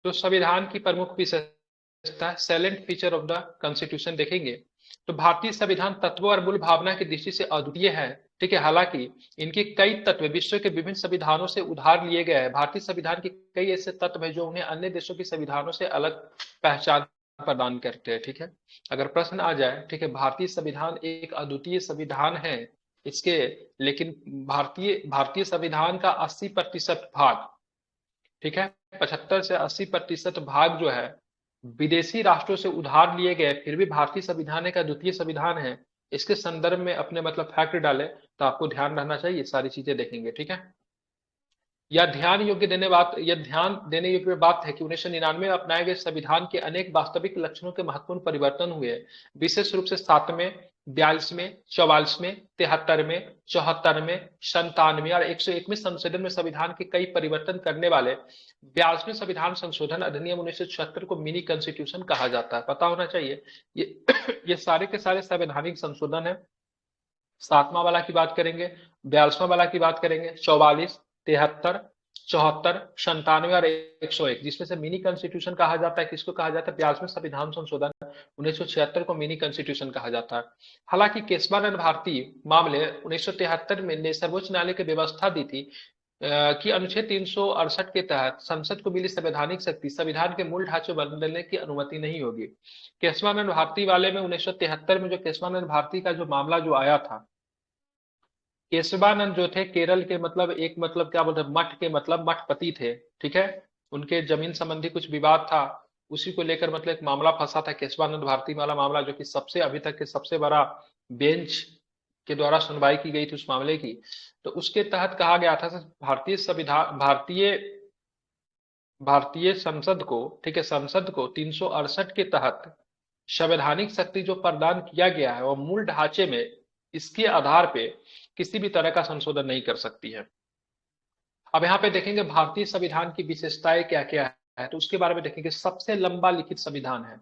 तो संविधान की प्रमुख विशेषता, सैलेंट फीचर ऑफ द कॉन्स्टिट्यूशन देखेंगे तो भारतीय संविधान तत्वों और मूल भावना की दृष्टि से अद्वितीय है। ठीक है, हालांकि इनके कई तत्व विश्व के विभिन्न संविधानों से उधार लिए गए हैं। भारतीय संविधान के कई ऐसे तत्व हैं जो उन्हें अन्य देशों के संविधानों से अलग पहचान प्रदान करते हैं। ठीक है, अगर प्रश्न आ जाए, ठीक है, भारतीय संविधान एक अद्वितीय संविधान है इसके, लेकिन भारतीय भारतीय संविधान का 80% भाग, ठीक है, 75 से 80% भाग जो है विदेशी राष्ट्रों से उधार लिए गए, फिर भी भारतीय संविधान एक अद्वितीय संविधान है। इसके संदर्भ में अपने मतलब फैक्ट डाले तो आपको ध्यान रहना चाहिए, सारी चीजें देखेंगे। ठीक है, यह ध्यान देने योग्य बात है कि 1999 में अपनाए गए संविधान के अनेक वास्तविक लक्षणों के महत्वपूर्ण परिवर्तन हुए, विशेष रूप से 7वें, 42वें, 44वें, 73वें, 74वें, 97वें और 101वें संशोधन में संविधान के कई परिवर्तन करने वाले 42वें संविधान संशोधन अधिनियम 1976 को मिनी कॉन्स्टिट्यूशन कहा जाता है, पता होना चाहिए। ये ये सारे के सारे संवैधानिक संशोधन है। 7वां वाला की बात करेंगे, 42वां वाला की बात करेंगे, 44, 73, 74, 97 और 101, जिसमें से मिनी कॉन्स्टिट्यूशन कहा जाता है। किसको कहा जाता है? 42वें संविधान संशोधन 1976 को मिनी कॉन्स्टिट्यूशन कहा जाता है। हालांकि केशवानंद भारती मामले 1973 में सर्वोच्च न्यायालय की व्यवस्था दी थी कि अनुच्छेद 368 के तहत संसद को मिली संवैधानिक शक्ति संविधान के मूल ढांचे बदलने की अनुमति नहीं होगी। केशवानंद भारती वाले में 1973 में जो केशवानंद भारती का जो मामला जो आया था, केशवानंद जो थे केरल के मतलब एक मतलब क्या बोलते हैं मठ के मतलब मठपति थे। ठीक है, उनके जमीन संबंधी कुछ विवाद था, उसी को लेकर मतलब एक मामला फंसा था केशवानंद भारती वाला मामला, जो कि सबसे अभी तक के सबसे बड़ा बेंच के द्वारा सुनवाई की गई थी उस मामले की। तो उसके तहत कहा गया था भारतीय संविधान भारतीय संसद को, ठीक है, संसद को 368 के तहत संवैधानिक शक्ति जो प्रदान किया गया है वो मूल ढांचे में इसके आधार पे किसी भी तरह का संशोधन नहीं कर सकती है। अब यहाँ पे देखेंगे भारतीय संविधान की विशेषताएं क्या क्या है, तो उसके बारे में देखेंगे। सबसे लंबा लिखित संविधान है।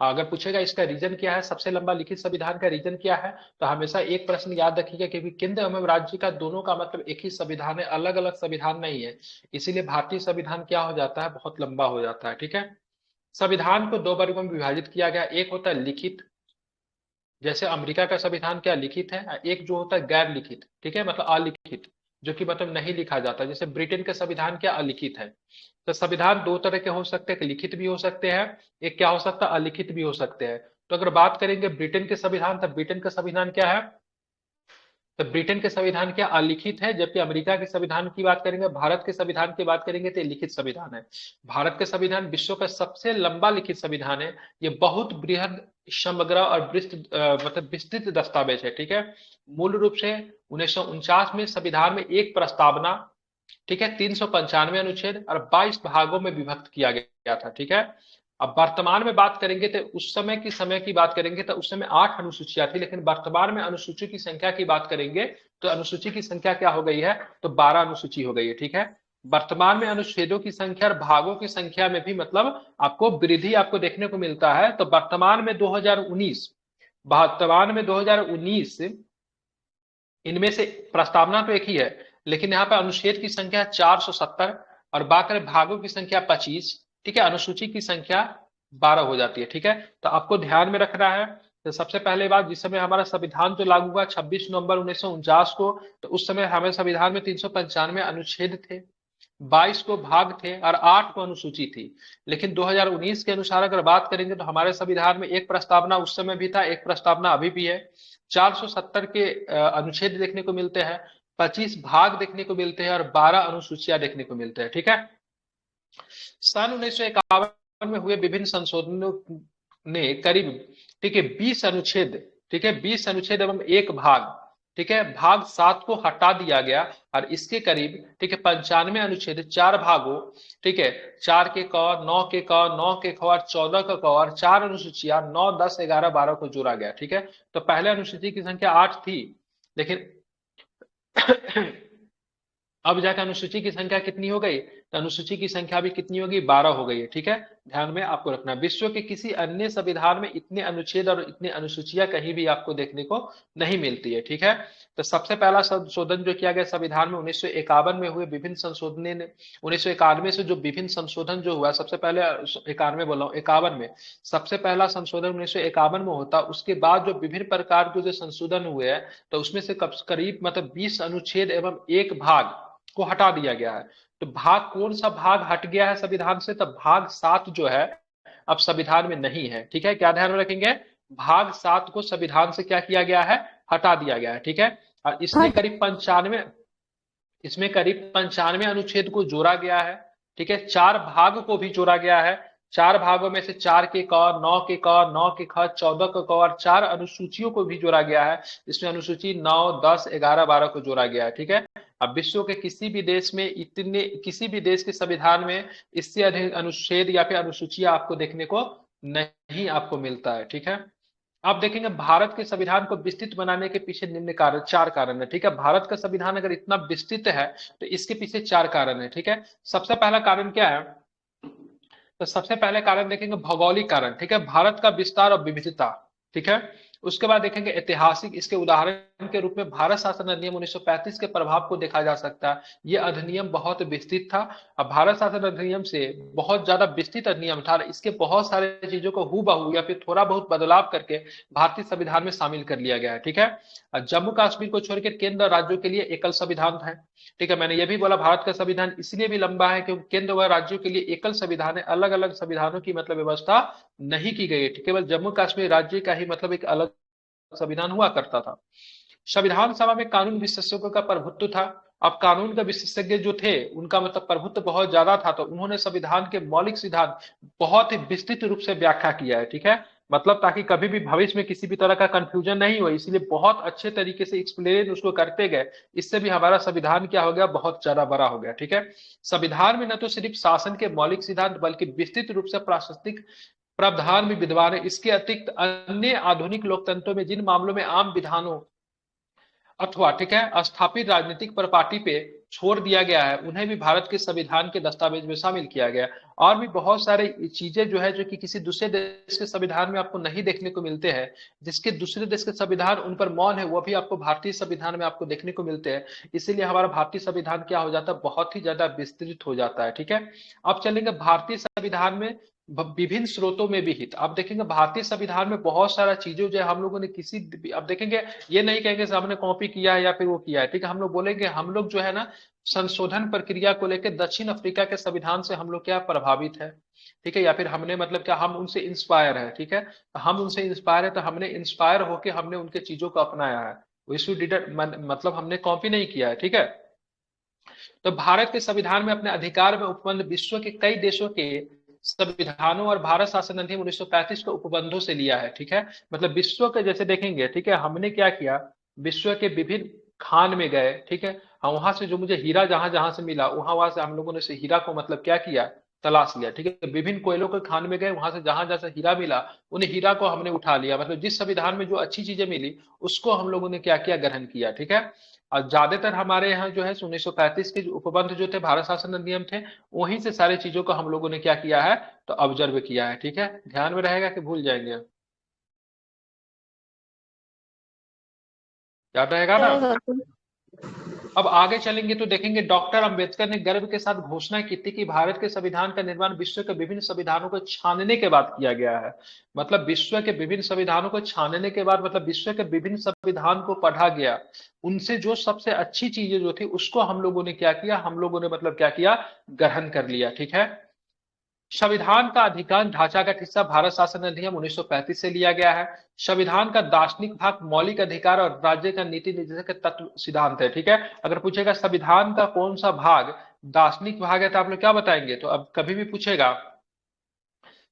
अगर पूछेगा इसका रीजन क्या है, सबसे लंबा लिखित संविधान का रीजन क्या है, तो हमेशा एक प्रश्न याद रखिएगा, क्योंकि केंद्र एवं राज्य का दोनों का मतलब एक ही संविधान है, अलग अलग संविधान नहीं है। इसीलिए भारतीय संविधान क्या हो जाता है, बहुत लंबा हो जाता है। ठीक है, संविधान को दो वर्गों में विभाजित किया गया, एक होता है लिखित, जैसे अमेरिका का संविधान क्या लिखित है, एक जो होता है गैर लिखित, ठीक है, मतलब अलिखित, जो कि मतलब नहीं लिखा जाता। जैसे ब्रिटेन का संविधान क्या अलिखित है। तो संविधान दो तरह के हो सकते हैं, लिखित भी हो सकते हैं, एक क्या हो सकता है अलिखित भी हो सकते हैं। तो अगर बात करेंगे ब्रिटेन के संविधान, तो ब्रिटेन का संविधान क्या है, तो ब्रिटेन के संविधान क्या अलिखित है, जबकि अमेरिका के संविधान की बात करेंगे, भारत के संविधान की बात करेंगे तो लिखित संविधान है। भारत के संविधान विश्व का सबसे लंबा लिखित संविधान है। ये बहुत बृहद, समग्र और मतलब विस्तृत दस्तावेज है। ठीक है, मूल रूप से 1949 में संविधान में एक प्रस्तावना, ठीक है, 395 अनुच्छेद और 22 भागों में विभक्त किया गया था। ठीक है, अब वर्तमान में बात करेंगे तो उस समय की बात करेंगे तो उस समय 8 अनुसूचियां थी, लेकिन वर्तमान में अनुसूची की संख्या की बात करेंगे तो अनुसूची की संख्या क्या हो गई है, तो 12 अनुसूची हो गई है। ठीक है, वर्तमान में अनुच्छेदों की संख्या और भागों की संख्या में भी मतलब आपको वृद्धि आपको देखने को मिलता है। तो वर्तमान में 2019 इनमें से प्रस्तावना तो एक ही है, लेकिन यहाँ पे अनुच्छेद की संख्या 470 और बाकी भागों की संख्या 25। ठीक है, अनुसूची की संख्या 12 हो जाती है। ठीक है, तो आपको ध्यान में रखना है। तो सबसे पहले बात, जिस समय हमारा संविधान जो लागू हुआ 26 नवंबर 1949 को, तो उस समय हमारे संविधान में 395 अनुच्छेद थे, 22 को भाग थे और 8 को अनुसूची थी। लेकिन 2019 के अनुसार अगर बात करेंगे तो हमारे संविधान में एक प्रस्तावना उस समय भी था, एक प्रस्तावना अभी भी है। 470 के अनुच्छेद देखने को मिलते हैं, 25 भाग देखने को मिलते हैं और 12 अनुसूचियां देखने को मिलते हैं। ठीक है, सन 1951 में हुए विभिन्न संशोधनों ने करीब, ठीक है, 20 अनुच्छेद, ठीक है, 20 अनुच्छेद एवं एक भाग, ठीक है, भाग 7 को हटा दिया गया और इसके करीब, ठीक है, 95 अनुच्छेद, 4 भागों, ठीक है, 4 के क, 9 के क, 9 के ख और 14 का क और 4 अनुसूचियां 9, 10, 11, 12 को जोड़ा गया। ठीक है, तो पहले अनुसूची की संख्या 8 थी, लेकिन अब जाकर अनुसूची की संख्या कितनी हो गई, तो अनुसूची की संख्या भी कितनी होगी, 12 हो गई है। ठीक है, ध्यान में आपको रखना। विश्व के किसी अन्य संविधान में इतने अनुच्छेद और इतने अनुसूचियां कहीं भी आपको देखने को नहीं मिलती है। ठीक है, तो सबसे पहला संशोधन जो किया गया संविधान में 1951 में हुए विभिन्न संशोधन ने, 1991 से जो विभिन्न संशोधन जो हुआ, सबसे पहले 91 बोला हूँ, 51 में सबसे पहला संशोधन 1951 में होता। उसके बाद जो विभिन्न प्रकार के जो संशोधन हुए हैं, तो उसमें से करीब मतलब 20 अनुच्छेद एवं एक भाग को हटा दिया गया है। तो भाग, कौन सा भाग हट गया है संविधान से, तो भाग 7 जो है अब संविधान में नहीं है। ठीक है, क्या ध्यान में रखेंगे, भाग 7 को संविधान से क्या किया गया है, हटा दिया गया है। ठीक है, और इसमें करीब 95 अनुच्छेद को जोड़ा गया है। ठीक है, 4 भाग को भी जोड़ा गया है। 4 भागों में से 4 के क, 9 के क, 9 के ख, 14 के क और 4 अनुसूचियों को भी जोड़ा गया है। इसमें अनुसूची 9, 10, 11, 12 को जोड़ा गया है। ठीक है, अब विश्व के किसी भी देश में इतने, किसी भी देश के संविधान में इससे अधिक अनुच्छेद या फिर अनुसूचियां आपको देखने को नहीं आपको मिलता है। ठीक है, आप देखेंगे भारत के संविधान को विस्तृत बनाने के पीछे निम्न कारण, 4 कारण है। ठीक है, भारत का संविधान अगर इतना विस्तृत है तो इसके पीछे 4 कारण है। ठीक है, सबसे पहला कारण क्या है, तो सबसे पहले कारण देखेंगे भौगोलिक कारण। ठीक है, भारत का विस्तार और विविधता। ठीक है, उसके बाद देखेंगे ऐतिहासिक, इसके उदाहरण के रूप में भारत शासन अधिनियम 1935 के प्रभाव को देखा जा सकता है। यह अधिनियम बहुत विस्तृत था। अब भारत शासन अधिनियम से बहुत ज्यादा विस्तृत अधिनियम था, इसके बहुत सारे चीजों को हूबहू या फिर थोड़ा बहुत बदलाव करके भारतीय संविधान में शामिल कर लिया गया है। ठीक है, जम्मू कश्मीर को छोड़कर केंद्र और राज्यों के लिए एकल संविधान है। ठीक है, मैंने ये भी बोला भारत का संविधान इसलिए भी लंबा है क्योंकि केंद्र व राज्यों के लिए एकल संविधान है, अलग अलग संविधानों की मतलब व्यवस्था नहीं की गई है। केवल जम्मू कश्मीर राज्य का ही मतलब एक अलग संविधान हुआ करता था। संविधान सभा में कानून विशेषज्ञों का प्रभुत्व था। अब कानून का विशेषज्ञ जो थे उनका मतलब प्रभुत्व बहुत ज्यादा था, तो उन्होंने संविधान के मौलिक सिद्धांत बहुत ही विस्तृत रूप से व्याख्या किया है। ठीक है, मतलब ताकि कभी भी भविष्य में किसी भी तरह का कंफ्यूजन नहीं हो, इसीलिए बहुत अच्छे तरीके से एक्सप्लेन उसको करते गए। इससे भी हमारा संविधान क्या हो गया, बहुत ज्यादा बड़ा हो गया। ठीक है, संविधान में न तो सिर्फ शासन के मौलिक सिद्धांत बल्कि विस्तृत रूप से प्रशासनिक प्रावधान भी विद्यमान है। इसके अतिरिक्त अन्य आधुनिक लोकतंत्रों में जिन मामलों में आम विधानों अथवा, ठीक है, स्थापित राजनीतिक प्रॉपर्टी पे छोड़ दिया गया है, उन्हें भी भारत के संविधान के दस्तावेज में शामिल किया गया। और भी बहुत सारे चीजें जो है जो कि किसी दूसरे देश के संविधान में आपको नहीं देखने को मिलते हैं, जिसके दूसरे देश के संविधान उन पर मौन है, वो भी आपको भारतीय संविधान में आपको देखने को मिलते हैं। इसीलिए हमारा भारतीय संविधान क्या हो जाता है, बहुत ही ज्यादा विस्तृत हो जाता है। ठीक है, अब चलेंगे भारतीय संविधान में विभिन्न स्रोतों में भी हित। आप देखेंगे भारतीय संविधान में बहुत सारा चीजों जो है हम लोगों ने किसी, अब देखेंगे ये नहीं कहेंगे हमने कॉपी किया है या फिर वो किया है। ठीक है, हम लोग बोलेंगे हम लोग जो है ना संशोधन प्रक्रिया को लेकर दक्षिण अफ्रीका के संविधान से हम लोग क्या प्रभावित है। ठीक है, या फिर हमने मतलब क्या हम उनसे इंस्पायर है। ठीक है, तो हम उनसे इंस्पायर है तो हमने इंस्पायर होकर हमने उनके चीजों को अपनाया है, मतलब हमने कॉपी नहीं किया है। ठीक है, तो भारत के संविधान में अपने अधिकार में उपबंध विश्व के कई देशों के संविधानों और भारत शासन अधिनियम 1935 के उपबंधों से लिया है। ठीक है, मतलब विश्व के जैसे देखेंगे, ठीक है, हमने क्या किया, विश्व के विभिन्न खान में गए। ठीक है, हम वहां से जो मुझे हीरा जहां जहां से मिला वहां से हम लोगों ने से हीरा को मतलब क्या किया, तलाश लिया। ठीक है, विभिन्न कोयलों के खान में गए, वहां से जहां जहां से हीरा मिला उन्हें हीरा को हमने उठा लिया। मतलब जिस संविधान में जो अच्छी चीजें मिली उसको हम लोगों ने क्या किया, ग्रहण किया। ठीक है, और ज्यादातर हमारे यहाँ जो है 1935 के जो उपबंध जो थे भारत शासन अधिनियम थे, वहीं से सारी चीजों को हम लोगों ने क्या किया है, तो ऑब्जर्व किया है। ठीक है, ध्यान में रहेगा कि भूल जाएंगे, याद रहेगा ना। रहेगा तो। अब आगे चलेंगे तो देखेंगे डॉक्टर अंबेडकर ने गर्व के साथ घोषणा की थी कि भारत के संविधान का निर्माण विश्व के विभिन्न संविधानों को छानने के बाद किया गया है। मतलब विश्व के विभिन्न संविधानों को छानने के बाद मतलब विश्व के विभिन्न संविधान को पढ़ा गया, उनसे जो सबसे अच्छी चीजें जो थी उसको हम लोगों ने क्या किया, हम लोगों ने मतलब क्या किया, ग्रहण कर लिया। ठीक है, संविधान का अधिकांश ढांचागत हिस्सा भारत शासन अधिनियम 1935 से लिया गया है। संविधान का दार्शनिक भाग मौलिक अधिकार और राज्य का नीति निर्देशक तत्व सिद्धांत है। ठीक है, अगर पूछेगा संविधान का कौन सा भाग दार्शनिक भाग है तो आप लोग क्या बताएंगे, तो अब कभी भी पूछेगा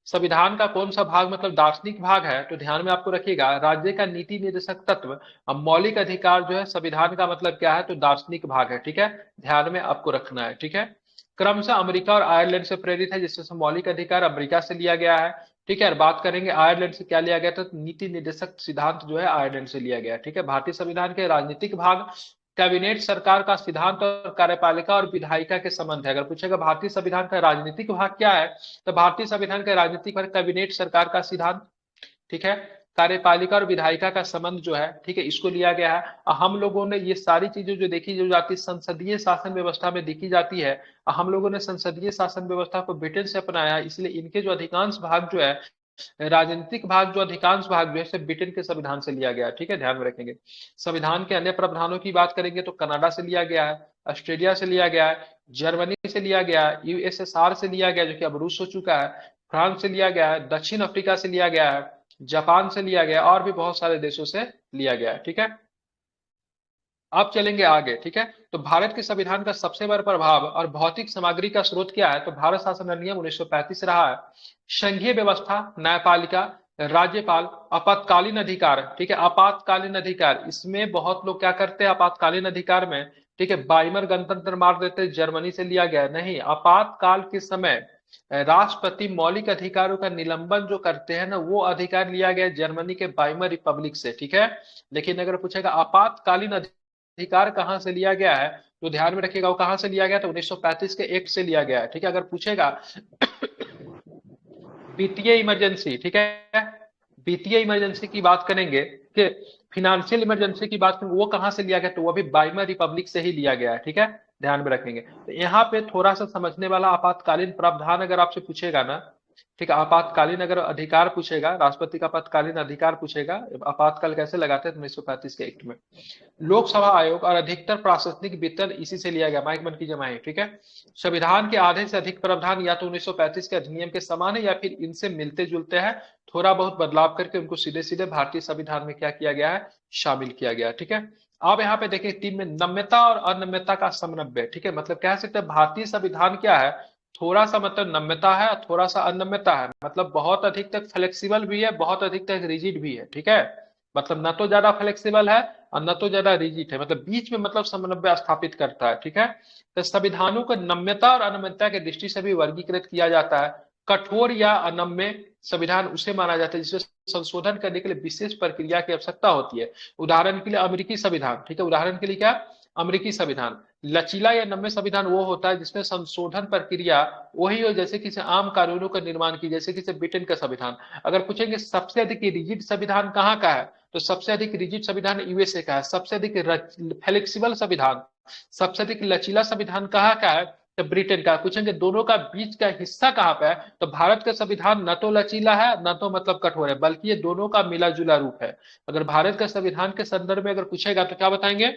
संविधान का कौन सा भाग मतलब दार्शनिक भाग है, तो ध्यान में आपको रखिएगा राज्य का नीति निर्देशक तत्व। अब मौलिक अधिकार जो है संविधान का मतलब क्या है, तो दार्शनिक भाग है। ठीक है, ध्यान में आपको रखना है। ठीक है, क्रमशः अमेरिका और आयरलैंड से प्रेरित है, जिससे मौलिक अधिकार अमेरिका से लिया गया है। ठीक है, और बात करेंगे आयरलैंड से क्या लिया गया, तो नीति निर्देशक सिद्धांत जो है आयरलैंड से लिया गया है। ठीक है, भारतीय संविधान के राजनीतिक भाग कैबिनेट सरकार का सिद्धांत और कार्यपालिका और विधायिका के संबंध है। अगर पूछेगा भारतीय संविधान का राजनीतिक भाग क्या है, तो भारतीय संविधान का राजनीतिक भाग कैबिनेट सरकार का सिद्धांत, ठीक है, कार्यपालिका और विधायिका का संबंध जो है, ठीक है, इसको लिया गया है। हम लोगों ने ये सारी चीजें जो देखी जो जाती संसदीय शासन व्यवस्था में देखी जाती है, हम लोगों ने संसदीय शासन व्यवस्था को ब्रिटेन से अपनाया है, इसलिए इनके जो अधिकांश भाग जो है, राजनीतिक भाग जो अधिकांश भाग जो है सिर्फ ब्रिटेन के संविधान से लिया गया है, ठीक है, ध्यान में रखेंगे। संविधान के अन्य प्रावधानों की बात करेंगे तो कनाडा से लिया गया है, ऑस्ट्रेलिया से लिया गया है, जर्मनी से लिया गया है, यूएसएसआर से लिया गया जो कि अब रूस हो चुका है, फ्रांस से लिया गया है, दक्षिण अफ्रीका से लिया गया है, जापान से लिया गया और भी बहुत सारे देशों से लिया गया है, ठीक है। अब चलेंगे आगे, ठीक है। तो भारत के संविधान का सबसे बड़ा प्रभाव और भौतिक सामग्री का स्रोत क्या है, तो भारत शासन अधिनियम 1935 रहा है। संघीय व्यवस्था, न्यायपालिका, राज्यपाल, आपातकालीन अधिकार, ठीक है, आपातकालीन अधिकार, इसमें बहुत लोग क्या करते हैं आपातकालीन अधिकार में, ठीक है, बाइमर गणतंत्र मार देते हैं, जर्मनी से लिया गया नहीं, आपातकाल के समय राष्ट्रपति मौलिक अधिकारों का निलंबन जो करते हैं ना, वो अधिकार लिया गया जर्मनी के बाइमर रिपब्लिक से, ठीक है। लेकिन अगर पूछेगा आपातकालीन अधिकार कहां से लिया गया है, तो ध्यान में रखिएगा वो कहां से लिया गया, तो 1935 के एक्ट से लिया गया है, ठीक है। अगर पूछेगा वित्तीय इमरजेंसी, ठीक है, वित्तीय इमरजेंसी की बात करेंगे कि फिनेंशियल इमरजेंसी की बात करेंगे वो कहां से लिया गया, तो वो भी बाइमर रिपब्लिक से ही लिया गया है, ठीक है, ध्यान में रखेंगे। तो यहाँ पे थोड़ा सा समझने वाला आपातकालीन प्रावधान अगर आपसे पूछेगा ना, ठीक है, आपातकालीन अगर अधिकार पूछेगा, राष्ट्रपति का आपातकालीन अधिकार पूछेगा, आपातकाल कैसे लगाते हैं 1935 के एक्ट में। लोकसभा आयोग और अधिकतर प्रशासनिक वितरण इसी से लिया गया, माइक बंद कीजिए माइक, ठीक है। संविधान के आधे से अधिक प्रावधान या तो 1935 के अधिनियम के समान है या फिर इनसे मिलते जुलते हैं, थोड़ा बहुत बदलाव करके उनको सीधे सीधे भारतीय संविधान में क्या किया गया है, शामिल किया गया है, ठीक है। अब यहाँ पे देखिए तीन में नम्यता और अनम्यता का समन्वय, ठीक है, मतलब कह सकते हैं भारतीय संविधान क्या है, थोड़ा सा मतलब नम्यता है, थोड़ा सा अनम्यता है, मतलब बहुत अधिक तक फ्लेक्सिबल भी है, बहुत अधिक तक रिजिड भी है, ठीक है। मतलब न तो ज्यादा फ्लेक्सिबल है और न तो ज्यादा रिजिड है, मतलब बीच में मतलब समन्वय स्थापित करता है, ठीक है। तो संविधानों को नम्यता और अनम्यता के दृष्टि से भी वर्गीकृत किया जाता है। कठोर या अनम्य संविधान उसे माना जाता है जिसमें संशोधन करने के लिए विशेष प्रक्रिया की आवश्यकता होती है। उदाहरण के लिए अमेरिकी संविधान, ठीक है, उदाहरण के लिए क्या, अमेरिकी संविधान। लचीला या नम्य संविधान वो होता है जिसमें संशोधन प्रक्रिया वही हो जैसे किसी आम कानूनों का निर्माण की, जैसे कि ब्रिटेन का संविधान। अगर पूछेंगे सबसे अधिक रिजिड संविधान कहाँ का है, तो सबसे अधिक रिजिड संविधान यूएसए का है। सबसे अधिक फ्लेक्सिबल संविधान, सबसे अधिक लचीला संविधान कहाँ का है, तो ब्रिटेन का। पूछेंगे दोनों का बीच का हिस्सा कहाँ पे है, तो भारत का संविधान न तो लचीला है न तो मतलब कठोर है, बल्कि ये दोनों का मिला जुला रूप है। अगर भारत का संविधान के संदर्भ में अगर पूछेगा तो क्या बताएंगे,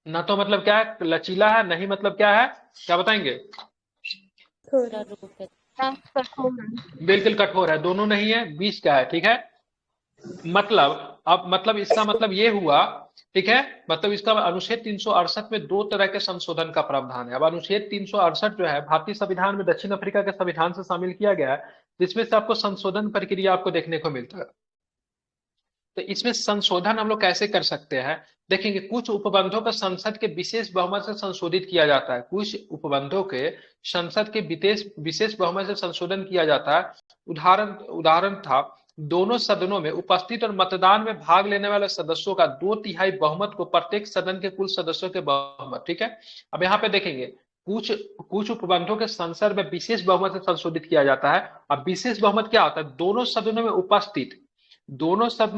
न तो मतलब क्या है लचीला है, नहीं मतलब क्या है, क्या बताएंगे, बिल्कुल कठोर है, दोनों नहीं है, बीच का है, ठीक है। मतलब अब मतलब इसका मतलब ये हुआ, ठीक है, मतलब इसका अनुच्छेद 368 में दो तरह के संशोधन का प्रावधान है। अब अनुच्छेद 368 जो है भारतीय संविधान में दक्षिण अफ्रीका के संविधान से शामिल किया गया है, जिसमें से आपको संशोधन प्रक्रिया आपको देखने को मिलता है। तो इसमें संशोधन हम लोग कैसे कर सकते हैं, देखेंगे कुछ उपबंधों का संसद के विशेष बहुमत से संशोधित किया जाता है, कुछ उपबंधों के संसद के विशेष विशेष बहुमत से संशोधन किया जाता है। उदाहरण उदाहरण था दोनों सदनों में उपस्थित और मतदान में भाग लेने वाले सदस्यों का 2/3 बहुमत को प्रत्येक सदन के कुल सदस्यों के बहुमत, ठीक है। अब यहाँ पे देखेंगे कुछ कुछ उपबंधों के संसद में विशेष बहुमत से संशोधित किया जाता है। अब विशेष बहुमत क्या होता है, दोनों सदनों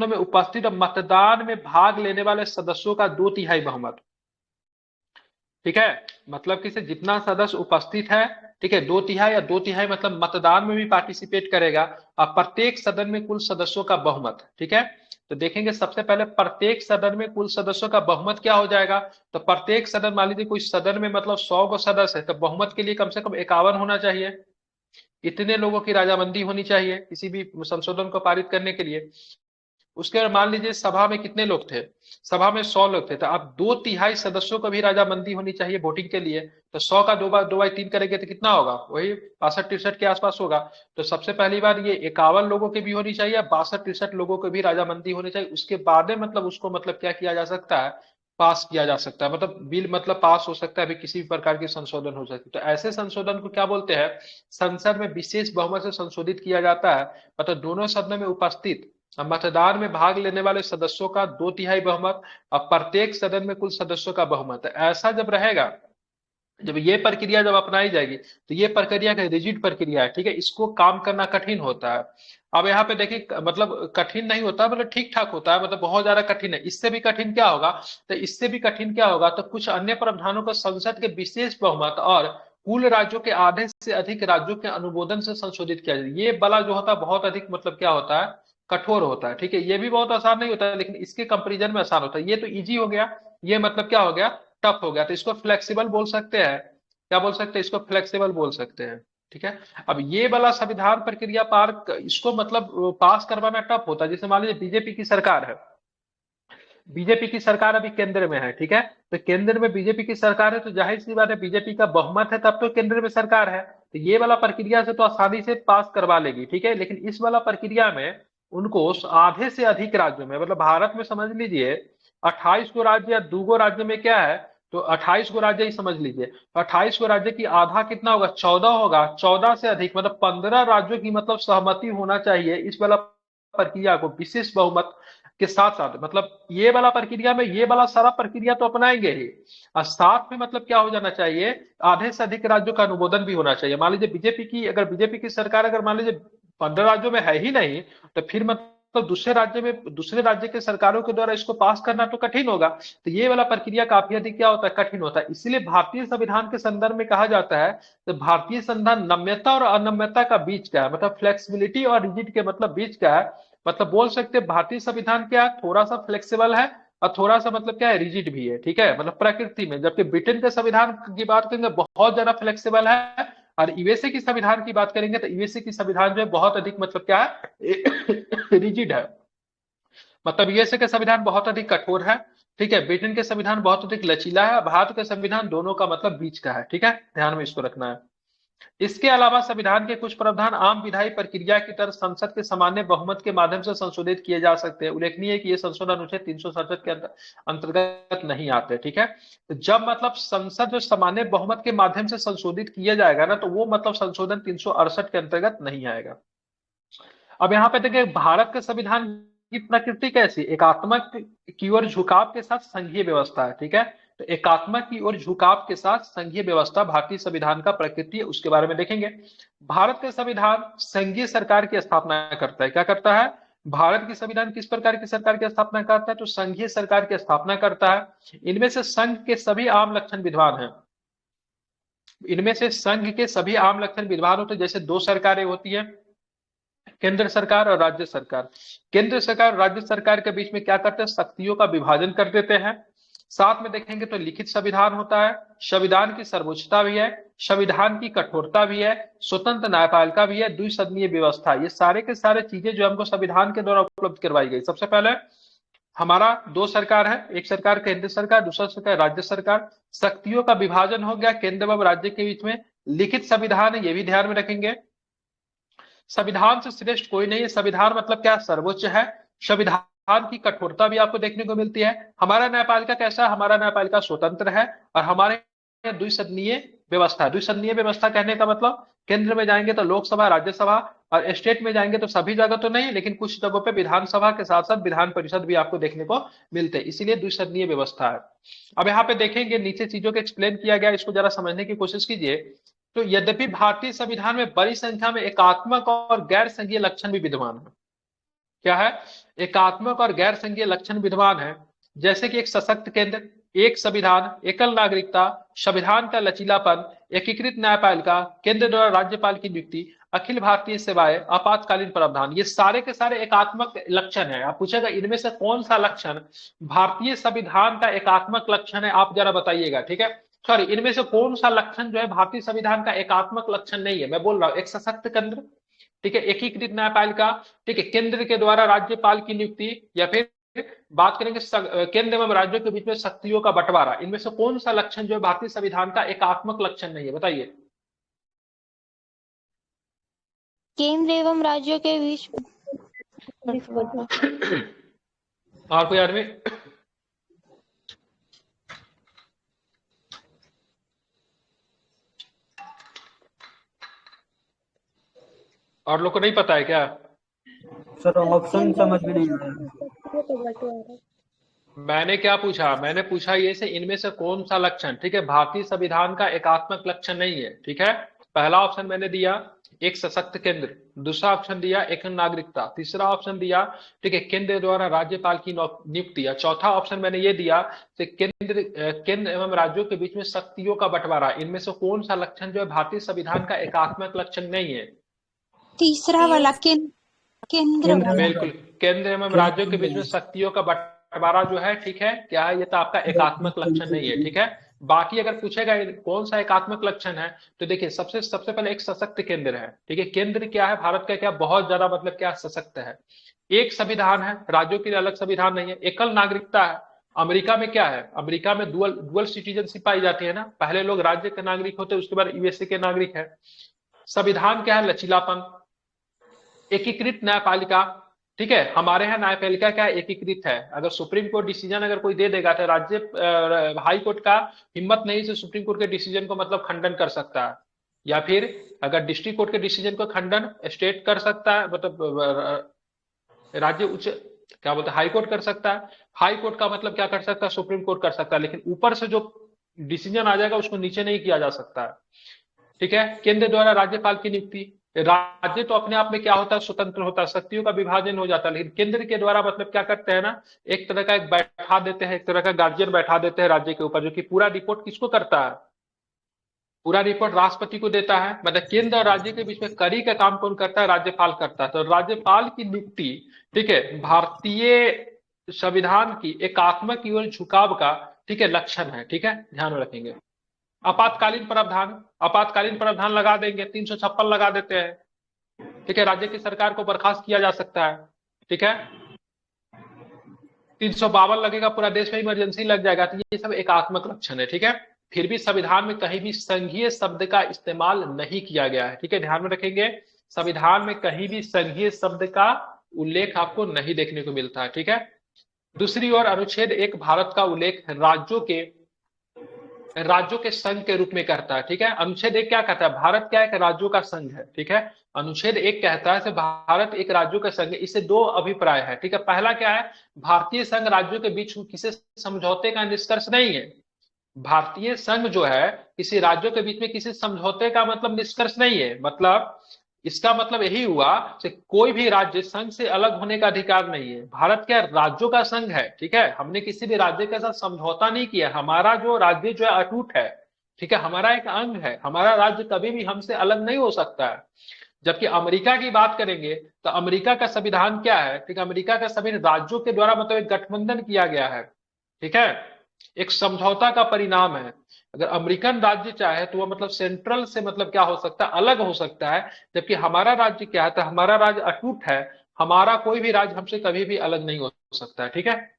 में उपस्थित और मतदान में भाग लेने वाले सदस्यों का 2/3 बहुमत, ठीक है। मतलब कि से जितना सदस्य उपस्थित है, ठीक है, 2/3 या 2/3 मतलब मतदान में भी पार्टिसिपेट करेगा, और प्रत्येक सदन में कुल सदस्यों का बहुमत, ठीक है। तो देखेंगे सबसे पहले प्रत्येक सदन में कुल सदस्यों का बहुमत क्या हो जाएगा, तो प्रत्येक सदन मान लीजिए कोई सदन में मतलब 100 गो सदस्य है, तो बहुमत के लिए कम से कम 51 होना चाहिए, इतने लोगों की राजामंदी होनी चाहिए किसी भी संशोधन को पारित करने के लिए। उसके बाद मान लीजिए सभा में कितने लोग थे, सभा में 100 लोग थे, तो अब 2/3 सदस्यों को भी राजामंदी होनी चाहिए वोटिंग के लिए। तो 100 का 2/3 करेंगे तो कितना होगा, वही 62-63 के आसपास होगा। तो सबसे पहली बार ये 51 लोगों की भी होनी चाहिए, 62-63 लोगों को भी राजामंदी होनी चाहिए। उसके बाद में मतलब उसको मतलब क्या किया जा सकता है, पास किया जा सकता है, मतलब बिल मतलब पास हो सकता है, अभी किसी भी प्रकार की संशोधन हो सकती है। तो ऐसे संशोधन को क्या बोलते हैं, संसद में विशेष बहुमत से संशोधित किया जाता है, मतलब दोनों सदनों में उपस्थित अब मतदान में भाग लेने वाले सदस्यों का 2/3 बहुमत और प्रत्येक सदन में कुल सदस्यों का बहुमत है। ऐसा जब रहेगा, जब ये प्रक्रिया जब अपनाई जाएगी, तो ये प्रक्रिया का रिजिड प्रक्रिया है, ठीक है, इसको काम करना कठिन होता है। अब यहाँ पे देखिए, मतलब कठिन नहीं होता, मतलब ठीक ठाक होता है, मतलब बहुत ज्यादा कठिन है। इससे भी कठिन क्या होगा, तो इससे भी कठिन क्या होगा, तो कुछ अन्य प्रावधानों को संसद के विशेष बहुमत और कुल राज्यों के आधे से अधिक राज्यों के अनुमोदन से संशोधित किया जाए। ये वाला जो होता है बहुत अधिक, मतलब क्या होता है, कठोर होता है, ठीक है। ये भी बहुत आसान नहीं होता है, लेकिन इसके कंपेरिजन में आसान होता है। ये तो इजी हो गया, ये मतलब क्या हो गया, टफ हो गया, तो इसको फ्लेक्सिबल बोल सकते हैं। क्या बोल सकते हैं, इसको फ्लेक्सिबल बोल सकते हैं, ठीक है। अब ये वाला संविधान प्रक्रिया इसको मतलब पास करवाना टफ होता है। जैसे मान लीजिए बीजेपी की सरकार है, बीजेपी की सरकार अभी केंद्र में है, ठीक है, तो केंद्र में बीजेपी की सरकार है, तो जाहिर सी बात है बीजेपी का बहुमत है, तब तो केंद्र में सरकार है, तो ये वाला प्रक्रिया से तो आसानी से पास करवा लेगी, ठीक है। लेकिन इस वाला प्रक्रिया में उनको आधे से अधिक राज्यों में, मतलब भारत में समझ लीजिए 28 गो राज्य या 2 गो राज्य में क्या है, तो 28 गो राज्य ही समझ लीजिए, 28 गो राज्य की आधा कितना होगा, 14 होगा, 14 से अधिक मतलब 15 राज्यों की मतलब सहमति होना चाहिए इस वाला प्रक्रिया को विशेष बहुमत के साथ साथ, मतलब ये वाला प्रक्रिया में ये वाला सारा प्रक्रिया तो अपनाएंगे ही, और साथ में मतलब क्या हो जाना चाहिए, आधे से अधिक राज्यों का अनुमोदन भी होना चाहिए। मान लीजिए बीजेपी की सरकार अगर मान लीजिए 15 राज्यों में है ही नहीं, तो फिर मतलब दूसरे राज्य के सरकारों के द्वारा इसको पास करना तो कठिन होगा। तो ये वाला प्रक्रिया काफी अधिक क्या होता है, कठिन होता है। इसलिए भारतीय संविधान के संदर्भ में कहा जाता है, तो भारतीय संविधान नम्यता और अनम्यता का बीच का है, मतलब फ्लेक्सिबिलिटी और रिजिड के मतलब बीच का है। मतलब बोल सकते हैं भारतीय संविधान क्या है, थोड़ा सा फ्लेक्सिबल है और थोड़ा सा मतलब क्या है, रिजिड भी है, ठीक है, मतलब प्रकृति में। जबकि ब्रिटेन के संविधान की बात करेंगे बहुत ज्यादा फ्लेक्सिबल है, और यूएसए की संविधान की बात करेंगे तो यूएसए की संविधान जो है बहुत अधिक मतलब क्या है, रिजिड है। मतलब यूएसए का संविधान बहुत अधिक कठोर है, ठीक है, ब्रिटेन के संविधान बहुत अधिक लचीला है, भारत का संविधान दोनों का मतलब बीच का है, ठीक है, ध्यान में इसको रखना है। इसके अलावा संविधान के कुछ प्रावधान आम विधायी प्रक्रिया की तरह संसद के सामान्य बहुमत के माध्यम से संशोधित किए जा सकते हैं। उल्लेखनीय है कि ये संशोधन अनुच्छेद 367 के अंतर्गत नहीं आते, ठीक है। तो जब मतलब संसद जो सामान्य बहुमत के माध्यम से संशोधित किया जाएगा ना, तो वो मतलब संशोधन 368 के अंतर्गत नहीं आएगा। अब यहाँ पे देखिए भारत के संविधान की प्रकृति कैसी, एकात्मक की ओर झुकाव के साथ संघीय व्यवस्था है, ठीक है। तो एकात्मक की ओर झुकाव के साथ संघीय व्यवस्था भारतीय संविधान का प्रकृति है, उसके बारे में देखेंगे। भारत का संविधान संघीय सरकार की स्थापना करता है। क्या करता है, भारत की संविधान किस प्रकार की सरकार की स्थापना करता है, तो संघीय सरकार की स्थापना करता है। इनमें से संघ के सभी आम लक्षण विद्यमान है, इनमें से संघ के सभी आम लक्षण विद्यमान होते हैं। जैसे दो सरकारें होती है, केंद्र सरकार और राज्य सरकार। केंद्र सरकार और राज्य सरकार के बीच में क्या करते हैं, शक्तियों का विभाजन कर देते हैं। साथ में देखेंगे तो लिखित संविधान होता है, संविधान की सर्वोच्चता भी है, संविधान की कठोरता भी है, स्वतंत्र न्यायपालिका भी है, द्विसदनीय व्यवस्था, ये सारे के सारे चीजें जो हमको संविधान के द्वारा उपलब्ध करवाई गई। सबसे पहले हमारा दो सरकार है, एक सरकार केंद्र सरकार, दूसरा सरकार राज्य सरकार। शक्तियों का विभाजन हो गया केंद्र व राज्य के बीच में। लिखित संविधान है, ये भी ध्यान में रखेंगे। संविधान से श्रेष्ठ कोई नहीं है, संविधान मतलब क्या, सर्वोच्च है। संविधान की कठोरता भी आपको देखने को मिलती है। हमारा न्यायपालिका कैसा, हमारा न्यायपालिका स्वतंत्र है, और हमारे यहाँ द्विसदनीय व्यवस्था। द्विसदनीय व्यवस्था कहने का मतलब केंद्र में जाएंगे तो लोकसभा राज्यसभा, और स्टेट में जाएंगे तो सभी जगह तो नहीं, लेकिन कुछ जगहों पे विधानसभा के साथ साथ विधान परिषद भी आपको देखने को मिलते हैं, इसीलिए द्विसदनीय व्यवस्था है। अब यहाँ पे देखेंगे नीचे चीजों को एक्सप्लेन किया गया, इसको जरा समझने की कोशिश कीजिए। तो यद्यपि भारतीय संविधान में बड़ी संख्या में एकात्मक और गैर संघीय लक्षण भी विद्यमान है। क्या है, एकात्मक और गैर संघीय लक्षण विद्यमान है। जैसे कि एक सशक्त केंद्र, एक संविधान, एकल नागरिकता, संविधान का लचीलापन, एकीकृत न्यायपालिका, केंद्र द्वारा राज्यपाल की नियुक्ति, अखिल भारतीय सेवाएं, आपातकालीन प्रावधान, ये सारे के सारे एकात्मक लक्षण है। आप पूछेगा इनमें से कौन सा लक्षण भारतीय संविधान का एकात्मक लक्षण है, आप जरा बताइएगा, ठीक है। सॉरी, इनमें से कौन सा लक्षण जो है भारतीय संविधान का एकात्मक लक्षण नहीं है। मैं बोल रहा हूं एक सशक्त केंद्र, ठीक है, एकीकृत न्यायपालिका, ठीक है, केंद्र के द्वारा राज्यपाल की नियुक्ति, या फिर बात करेंगे केंद्र एवं राज्यों के बीच में शक्तियों का बंटवारा। इनमें से कौन सा लक्षण जो है भारतीय संविधान का एकात्मक लक्षण नहीं है, बताइए। केंद्र एवं राज्यों के बीच और कोई आदमी, और लोग को नहीं पता है क्या? सर ऑप्शन समझ में नहीं आया। मैंने क्या पूछा? मैंने पूछा ये से इनमें से कौन सा लक्षण, ठीक है, भारतीय संविधान का एकात्मक लक्षण नहीं है, ठीक है। पहला ऑप्शन मैंने दिया एक सशक्त केंद्र, दूसरा ऑप्शन दिया एक नागरिकता, तीसरा ऑप्शन दिया, ठीक है, केंद्र द्वारा राज्यपाल की नियुक्ति, या चौथा ऑप्शन मैंने ये दिया कि केंद्र एवं राज्यों के बीच में शक्तियों का बंटवारा। इनमें से कौन सा लक्षण जो है भारतीय संविधान का एकात्मक लक्षण नहीं है? तीसरा वाला केंद्र वाला। बिल्कुल, केंद्र एवं राज्यों के बीच में शक्तियों का बंटवारा जो है, ठीक है, क्या है, ये तो आपका एकात्मक लक्षण नहीं है, ठीक है। बाकी अगर पूछेगा कौन सा एकात्मक लक्षण है, तो देखिए सबसे सबसे पहले एक सशक्त केंद्र है, ठीक है। केंद्र क्या है भारत का, क्या बहुत ज्यादा मतलब क्या सशक्त है। एक संविधान है, राज्यों के लिए अलग संविधान नहीं है। एकल नागरिकता है। अमेरिका में क्या है, अमेरिका में डुअल डुअल सिटीजनशिप पाई जाती है ना, पहले लोग राज्य के नागरिक होते हैं, उसके बाद यूएसए के नागरिक है। संविधान क्या है, लचीलापन। एकीकृत न्यायपालिका, ठीक है, हमारे यहाँ न्यायपालिका क्या है, एकीकृत है। अगर सुप्रीम कोर्ट डिसीजन अगर कोई दे देगा तो राज्य हाई कोर्ट का हिम्मत नहीं से सुप्रीम कोर्ट के डिसीजन को मतलब खंडन कर सकता है, या फिर अगर डिस्ट्रिक्ट कोर्ट के डिसीजन को खंडन स्टेट कर सकता है, मतलब राज्य उच्च क्या बोलते हैं हाई कोर्ट कर सकता है। हाई कोर्ट का मतलब क्या कर सकता है, सुप्रीम कोर्ट कर सकता है, लेकिन ऊपर से जो डिसीजन आ जाएगा उसको नीचे नहीं किया जा सकता है, ठीक है। केंद्र द्वारा राज्यपाल की नियुक्ति। राज्य तो अपने आप में क्या होता है, स्वतंत्र होता है, शक्तियों का विभाजन हो जाता है, लेकिन केंद्र के द्वारा मतलब क्या करते हैं ना, एक तरह का एक बैठा देते हैं, एक तरह का गार्जियन बैठा देते हैं राज्य के ऊपर, जो कि पूरा रिपोर्ट किसको करता है, पूरा रिपोर्ट राष्ट्रपति को देता है। मतलब केंद्र और राज्य के बीच में कड़ी का काम कौन करता है, राज्यपाल करता है। तो राज्यपाल की नियुक्ति, ठीक है, भारतीय संविधान की एकात्मक की ओर झुकाव का, ठीक है, लक्षण है, ठीक है, ध्यान में रखेंगे। आपातकालीन प्रावधान, आपातकालीन प्रावधान लगा देंगे, 356 लगा देते हैं, ठीक है, राज्य की सरकार को बर्खास्त किया जा सकता है, ठीक है। 352 लगेगा, पूरा देश में इमरजेंसी लग जाएगा। तो ये सब एकात्मक लक्षण है, ठीक है। फिर भी संविधान में कहीं भी संघीय शब्द का इस्तेमाल नहीं किया गया है, ठीक है, ध्यान में रखेंगे। संविधान में कहीं भी संघीय शब्द का उल्लेख आपको नहीं देखने को मिलता है, ठीक है। दूसरी ओर अनुच्छेद 1 भारत का उल्लेख राज्यों के संघ के रूप में करता है, ठीक है। अनुच्छेद 1 क्या कहता है, भारत क्या एक राज्यों का संघ है, ठीक है। अनुच्छेद 1 कहता है भारत एक राज्यों का संघ है। इससे दो अभिप्राय है, ठीक है। पहला क्या है, भारतीय संघ राज्यों के बीच किसी समझौते का निष्कर्ष नहीं है। भारतीय संघ जो है किसी राज्यों के बीच में किसी समझौते का मतलब निष्कर्ष नहीं है। मतलब इसका मतलब यही हुआ कि कोई भी राज्य संघ से अलग होने का अधिकार नहीं है। भारत क्या राज्यों का संघ है, ठीक है। हमने किसी भी राज्य के साथ समझौता नहीं किया। हमारा जो राज्य जो है अटूट है, ठीक है, हमारा एक अंग है। हमारा राज्य कभी भी हमसे अलग नहीं हो सकता है। जबकि अमेरिका की बात करेंगे तो अमेरिका का संविधान क्या है, ठीक है, अमेरिका का संविधान राज्यों के द्वारा मतलब एक गठबंधन किया गया है, ठीक है, एक समझौता का परिणाम है। अगर अमेरिकन राज्य चाहे तो वह मतलब सेंट्रल से मतलब क्या हो सकता है, अलग हो सकता है। जबकि हमारा राज्य क्या है, तो हमारा राज्य अटूट है। हमारा कोई भी राज्य हमसे कभी भी अलग नहीं हो सकता है, ठीक है।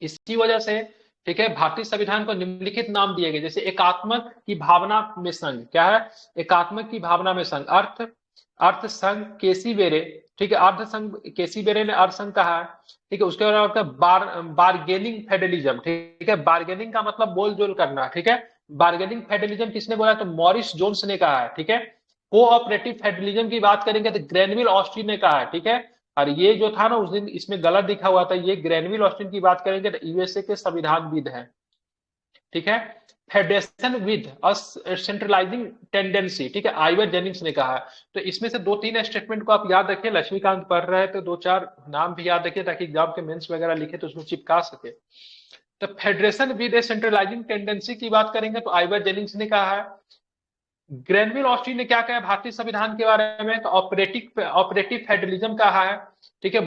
इसकी वजह से, ठीक है, भारतीय संविधान को निम्नलिखित नाम दिए गए, जैसे एकात्मक की भावना में संघ। क्या है, एकात्मक की भावना में संघ। अर्थ, अर्थ संघ केसी बेरे, ठीक है, अर्थ संघ केसी बेरे ने अर्थ संघ कहा है, ठीक है। उसके बाद बार्गेनिंग फेडरलिज्म, ठीक है, बार्गेनिंग का मतलब बोल जोल करना, ठीक है। बार्गेनिंग फेडरलिज्म किसने बोला, तो मॉरिस जोन्स ने कहा है, ठीक है। कोऑपरेटिव फेडरलिज्म की बात करेंगे तो ग्रेनविल ऑस्टिन ने कहा है, ठीक है। और ये जो था ना उस दिन इसमें गलत दिखा हुआ था, ये ग्रेनविल ऑस्टिन की बात करेंगे तो यूएसए के संविधानविद है, ठीक है। फेडरेशन विद सेंट्रलाइजिंग टेंडेंसी, ठीक है, आइवर जेनिंग्स ने कहा। तो इसमें से दो तीन स्टेटमेंट को आप याद रखिए, लक्ष्मीकांत पढ़ रहे हैं तो दो चार नाम भी याद रखिए ताकि एग्जाम के मेंस वगैरह लिखे तो उसमें चिपका सके। तो federation with A centralising tendency की बात करेंगे तो आइवर जेनिंग्स ने कहा है। ग्रेनविल ऑस्टिन ने क्या कहा भारतीय संविधान के बारे में, तो ऑपरेटिव फेडरलिज्म कहा है, ठीक है।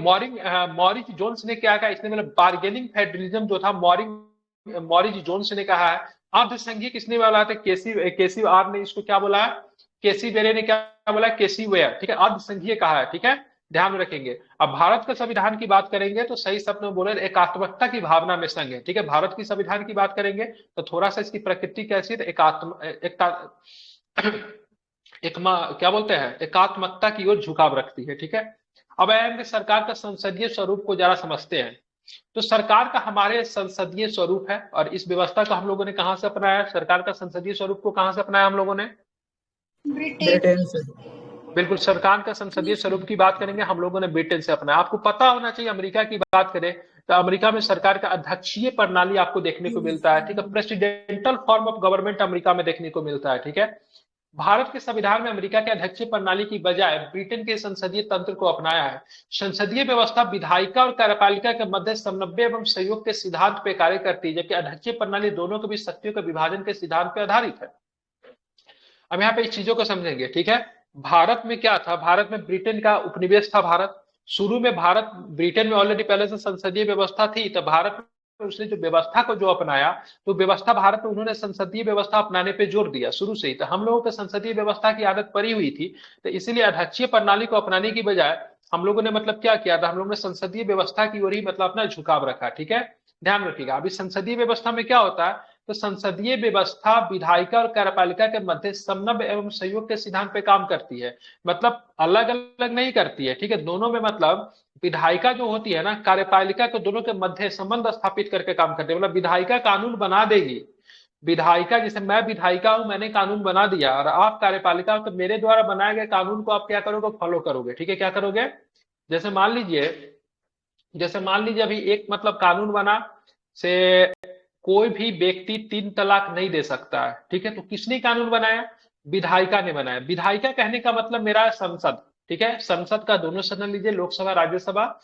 मॉरिस जोन्स ने क्या कहा, इसने मतलब बार्गेनिंग फेडरलिज्म जो था मॉरिस जोन्स ने कहा है। अर्धसंघीय किसने बोला था, केसी आर ने इसको क्या बोला है, केसी वेरे ने क्या बोला, केसी वेयर, ठीक है, अर्धसंघीय कहा है, ठीक है, ध्यान में रखेंगे। अब भारत का संविधान की बात करेंगे तो सही शब्द में बोले एकात्मकता की भावना में संघ है, ठीक है। भारत की संविधान की बात करेंगे तो थोड़ा सा इसकी प्रकृति कैसी है, क्या बोलते हैं, एकात्मकता की ओर झुकाव रखती है, ठीक है। अब आएंगे सरकार का संसदीय स्वरूप को जरा समझते हैं। तो सरकार का हमारे संसदीय स्वरूप है और इस व्यवस्था को हम लोगों ने कहां से अपनाया, सरकार का संसदीय स्वरूप को कहां से अपनाया हम लोगों ने, ब्रिटेन से। बिल्कुल, सरकार का संसदीय स्वरूप की बात करेंगे, हम लोगों ने ब्रिटेन से अपना, आपको पता होना चाहिए अमेरिका की बात करें तो अमेरिका में सरकार का अध्यक्षीय प्रणाली आपको देखने को मिलता है, ठीक है, presidential form of government America में देखने को मिलता है, ठीक है। भारत के संविधान में अमेरिका के अध्यक्षीय प्रणाली की बजाय ब्रिटेन के संसदीय तंत्र को अपनाया है। संसदीय व्यवस्था विधायिका और कार्यपालिका के मध्य समन्वय एवं सहयोग के सिद्धांत पे कार्य करती है, जबकि अध्यक्षीय प्रणाली दोनों के बीच शक्तियों के विभाजन के सिद्धांत पर आधारित है। अब यहाँ पे इस चीजों को समझेंगे, ठीक है। भारत में क्या था, भारत में ब्रिटेन का उपनिवेश था भारत। शुरू में भारत, ब्रिटेन में ऑलरेडी पहले से संसदीय व्यवस्था थी, तो भारत में उसने जो व्यवस्था को जो अपनाया, तो व्यवस्था भारत में उन्होंने संसदीय व्यवस्था अपनाने पे जोर दिया शुरू से ही। तो हम लोगों को संसदीय व्यवस्था की आदत पड़ी हुई थी, तो इसीलिए अध्यक्षीय प्रणाली को अपनाने की बजाय हम लोगों ने मतलब क्या किया था, हम लोगों ने संसदीय व्यवस्था की ओर ही मतलब अपना झुकाव रखा, ठीक है। ध्यान रखिएगा, अभी संसदीय व्यवस्था में क्या होता है, तो संसदीय व्यवस्था विधायिका और कार्यपालिका के मध्य समन्वय एवं सहयोग के सिद्धांत पे काम करती है, मतलब अलग अलग नहीं करती है, ठीक है। दोनों में मतलब विधायिका जो होती है ना, कार्यपालिका को दोनों के मध्य संबंध स्थापित करके काम करती है। मतलब विधायिका कानून बना देगी, विधायिका, जैसे मैं विधायिका हूं, मैंने कानून बना दिया और आप कार्यपालिका हो, तो मेरे द्वारा बनाए गए कानून को आप क्या करोगे, फॉलो करोगे, ठीक है। क्या करोगे, जैसे मान लीजिए, अभी एक मतलब कानून बना से कोई भी व्यक्ति 3 तलाक नहीं दे सकता है, ठीक है। तो किसने कानून बनाया, विधायिका ने बनाया। विधायिका कहने का मतलब मेरा संसद, ठीक है, संसद का दोनों सदन लीजिए, लोकसभा राज्यसभा,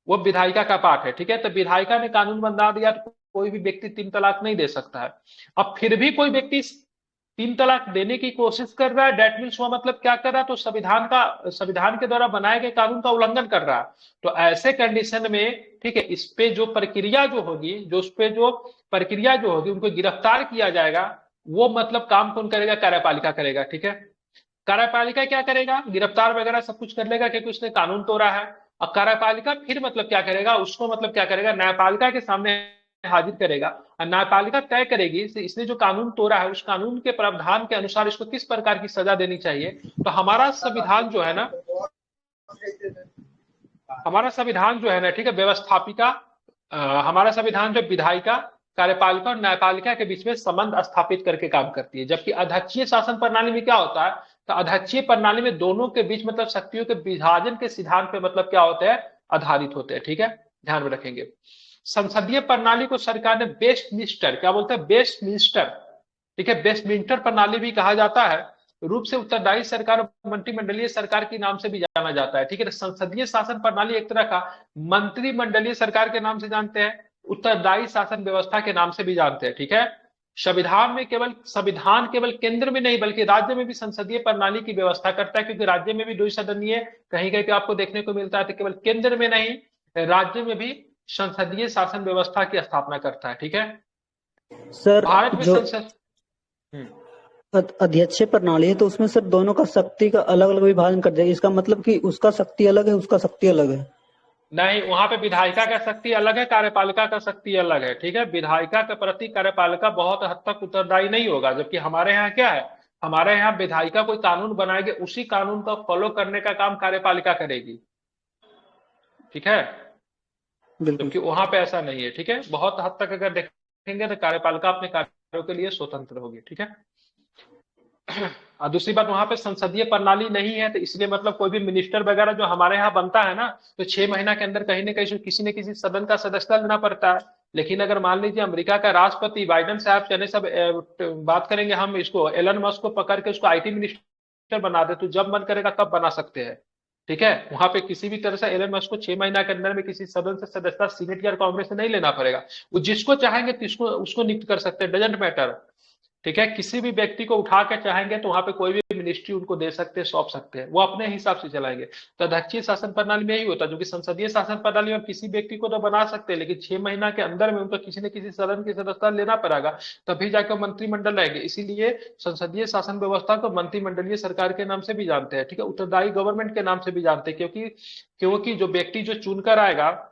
वो विधायिका का पार्ट है, ठीक है। तो विधायिका ने कानून बना दिया तो कोई भी व्यक्ति 3 तलाक नहीं दे सकता है। अब फिर भी कोई व्यक्ति 3 तलाक देने की कोशिश कर रहा है, डेट मीन्स वो मतलब क्या कर रहा है, तो संविधान के द्वारा बनाए गए कानून का उल्लंघन कर रहा है। तो ऐसे कंडीशन में, ठीक है, इस पे जो प्रक्रिया जो होगी, उनको गिरफ्तार किया जाएगा, वो मतलब काम कौन करेगा, कार्यपालिका करेगा, ठीक है। कार्यपालिका क्या करेगा, गिरफ्तार वगैरह सब कुछ कर लेगा क्योंकि उसने कानून तोड़ा है। और कार्यपालिका फिर मतलब क्या करेगा, उसको मतलब क्या करेगा, न्यायपालिका के सामने हाजिर करेगा और न्यायपालिका तय करेगी इसने जो कानून तोड़ा है, उस कानून के प्रावधान के अनुसार इसको किस प्रकार की सजा देनी चाहिए। तो हमारा संविधान जो है ना, ठीक है, व्यवस्थापिका, हमारा संविधान जो विधायिका, कार्यपालिका और न्यायपालिका के बीच में संबंध स्थापित करके काम करती है। जबकि अध्यक्षीय शासन प्रणाली में क्या होता है, तो अध्यक्षीय प्रणाली में दोनों के बीच मतलब शक्तियों के विभाजन के सिद्धांत पे मतलब क्या होते हैं, आधारित होते हैं, ठीक है। ध्यान में रखेंगे, संसदीय प्रणाली को सरकार ने वेस्टमिंस्टर, क्या बोलते हैं, वेस्टमिंस्टर, ठीक है, वेस्टमिंस्टर प्रणाली भी कहा जाता है, रूप से उत्तरदायी सरकार और मंत्रिमंडलीय सरकार के नाम से भी जाना जाता है, ठीक है। संसदीय शासन प्रणाली एक तरह का मंत्रिमंडलीय सरकार के नाम से जानते हैं, उत्तरदायी शासन व्यवस्था के नाम से भी जानते हैं, ठीक है। संविधान केवल केंद्र में नहीं बल्कि राज्य में भी संसदीय प्रणाली की व्यवस्था करता है, क्योंकि राज्य में भी द्विसदनीय कहीं कहीं पे आपको देखने को मिलता है, तो केवल केंद्र में नहीं राज्य में भी संसदीय शासन व्यवस्था की स्थापना करता है, ठीक है। सर भारत में जो संसद अध्यक्षीय प्रणाली है तो उसमें सर दोनों का शक्ति का अलग अलग विभाजन कर दिया, इसका मतलब कि उसका शक्ति अलग है, उसका शक्ति अलग है। नहीं, वहां पे विधायिका का शक्ति अलग है, कार्यपालिका का शक्ति अलग है, ठीक है। विधायिका के प्रति कार्यपालिका बहुत हद तक उत्तरदायी नहीं होगा, जबकि हमारे यहाँ क्या है, हमारे यहाँ विधायिका कोई कानून बनाएगी, उसी कानून को फॉलो करने का काम कार्यपालिका करेगी, ठीक है। बिल्कुल। जबकि वहां पे ऐसा नहीं है, ठीक है। बहुत हद तक अगर देखेंगे तो कार्यपालिका अपने कार्यों के लिए स्वतंत्र होगी, ठीक है। और दूसरी बात, वहां पे संसदीय प्रणाली नहीं है, तो इसलिए मतलब कोई भी मिनिस्टर वगैरह जो हमारे यहाँ बनता है ना, तो 6 महीना के अंदर कहीं ना कहीं किसी न किसी सदन का सदस्यता लेना पड़ता है। लेकिन अगर मान लीजिए अमेरिका का राष्ट्रपति बाइडेन साहब चले, सब बात करेंगे हम इसको, एलन मस्क को पकड़ के उसको आईटी मिनिस्टर बना दे, तो जब मन करेगा तब बना सकते हैं, ठीक है। वहां पे किसी भी तरह से एलन मस्क को 6 महीना के अंदर में किसी सदन से सदस्यता सीनेट या कांग्रेस से नहीं लेना पड़ेगा। वो जिसको चाहेंगे तो उसको नियुक्त कर सकते हैं, डजेंट मैटर, ठीक है। किसी भी व्यक्ति को उठा के चाहेंगे तो वहां पे कोई भी मिनिस्ट्री उनको दे सकते हैं, सौंप सकते हैं, वो अपने हिसाब से चलाएंगे। तो अध्यक्षीय शासन प्रणाली में यही होता है, जो कि संसदीय शासन प्रणाली में किसी व्यक्ति को तो बना सकते हैं, लेकिन 6 महीना के अंदर में उनको किसी न किसी सदन की सदस्यता लेना पड़ेगा, तभी जाकर मंत्रिमंडल रहेंगे। इसीलिए संसदीय शासन व्यवस्था को मंत्रिमंडलीय सरकार के नाम से भी जानते हैं, ठीक है, उत्तरदायी गवर्नमेंट के नाम से भी जानते हैं, क्योंकि जो व्यक्ति जो चुनकर आएगा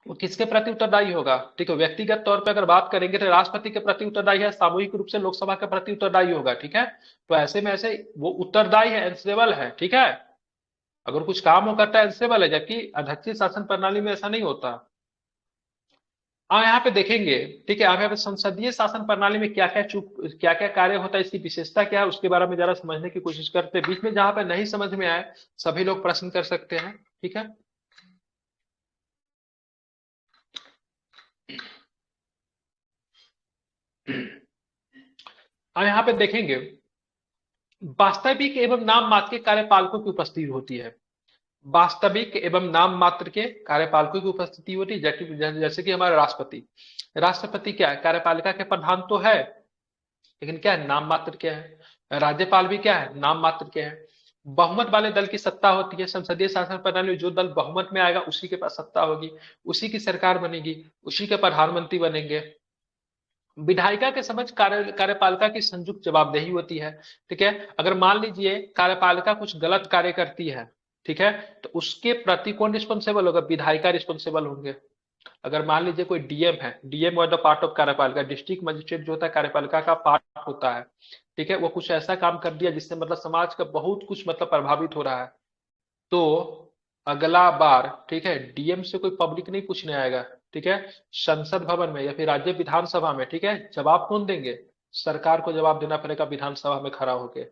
वो किसके प्रति उत्तरदायी होगा, ठीक है। व्यक्तिगत तौर पे अगर बात करेंगे तो राष्ट्रपति के प्रति उत्तरदायी है, सामूहिक रूप से लोकसभा के प्रति उत्तरदायी होगा, ठीक है। तो ऐसे में ऐसे वो उत्तरदायी है, एंसेबल है, ठीक है। अगर कुछ काम वो करता है एंसेबल है, जबकि अध्यक्षीय शासन प्रणाली में ऐसा नहीं होता। आप यहाँ पे देखेंगे, ठीक है, आप यहाँ पे संसदीय शासन प्रणाली में क्या क्या कार्य होता है, इसकी विशेषता क्या है, उसके बारे में जरा समझने की कोशिश करते हैं। बीच में जहां पे नहीं समझ में आए सभी लोग प्रश्न कर सकते हैं, ठीक है। आप यहाँ पे देखेंगे वास्तविक एवं नाम मात्र के कार्यपालकों की उपस्थिति होती है। वास्तविक एवं नाम मात्र के कार्यपालकों की उपस्थिति होती है, जैसे कि हमारे राष्ट्रपति। राष्ट्रपति क्या है, कार्यपालिका के प्रधान तो है, लेकिन क्या है, नाम मात्र क्या है। राज्यपाल भी क्या है, नाम मात्र क्या है। बहुमत वाले दल की सत्ता होती है। संसदीय शासन प्रणाली में जो दल बहुमत में आएगा उसी के पास सत्ता होगी, उसी की सरकार बनेगी, उसी के प्रधानमंत्री बनेंगे। विधायिका के समझ कार्यपालिका की संयुक्त जवाबदेही होती है, ठीक है। अगर मान लीजिए कार्यपालिका कुछ गलत कार्य करती है, ठीक है, तो उसके प्रति कौन रिस्पॉन्सिबल होगा, विधायिका रिस्पॉन्सिबल होंगे। अगर मान लीजिए कोई डीएम है, डीएम और द पार्ट ऑफ कार्यपालिका, डिस्ट्रिक्ट मजिस्ट्रेट जो होता है कार्यपालिका का पार्ट होता है, ठीक है, वो कुछ ऐसा काम कर दिया जिससे मतलब समाज का बहुत कुछ मतलब प्रभावित हो रहा है, तो अगला बार, ठीक है, डीएम से कोई पब्लिक नहीं पूछने आएगा, ठीक है, संसद भवन में या फिर राज्य विधानसभा में, ठीक है, जवाब कौन देंगे, सरकार को जवाब देना पड़ेगा विधानसभा में खड़ा होके,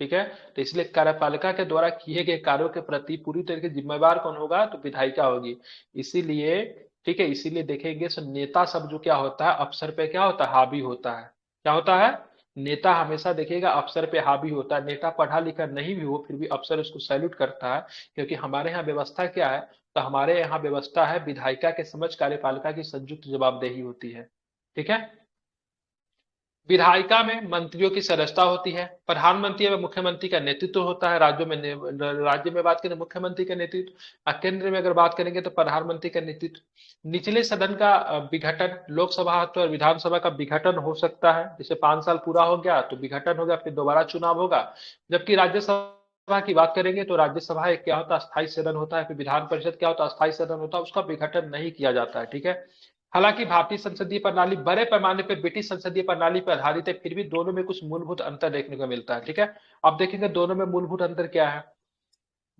ठीक है। तो इसलिए कार्यपालिका के द्वारा किए गए कार्यों के प्रति पूरी तरीके से जिम्मेवार कौन होगा, तो विधायिका होगी। इसीलिए, ठीक है, इसीलिए देखेंगे नेता सब जो क्या होता है, अफसर पे क्या होता है, हावी होता है। क्या होता है, नेता हमेशा देखिएगा अफसर पे हावी होता है। नेता पढ़ा लिखा नहीं भी हो फिर भी अफसर उसको सैल्यूट करता है, क्योंकि हमारे यहाँ व्यवस्था क्या है, तो हमारे यहाँ व्यवस्था है विधायिका के समझ कार्यपालिका की संयुक्त जवाबदेही होती है, ठीक है। विधायिका में मंत्रियों की सदस्यता होती है। प्रधानमंत्री एवं मुख्यमंत्री का नेतृत्व होता है। राज्य में बात करें मुख्यमंत्री का नेतृत्व, और केंद्र में अगर बात करेंगे तो प्रधानमंत्री का नेतृत्व। निचले सदन का विघटन, लोकसभा और विधानसभा का विघटन हो सकता है, जैसे 5 साल पूरा हो गया तो विघटन होगा, फिर दोबारा चुनाव होगा। जबकि राज्यसभा की बात करेंगे तो राज्यसभा एक क्या होता है, अस्थायी सदन होता है। फिर विधान परिषद क्या होता है, अस्थायी सदन होता है, उसका विघटन नहीं किया जाता है, ठीक है। हालांकि भारतीय संसदीय प्रणाली बड़े पैमाने पर ब्रिटिश संसदीय प्रणाली पर आधारित है, फिर भी दोनों में कुछ मूलभूत अंतर देखने को मिलता है, ठीक है। अब देखेंगे दोनों में मूलभूत अंतर क्या है।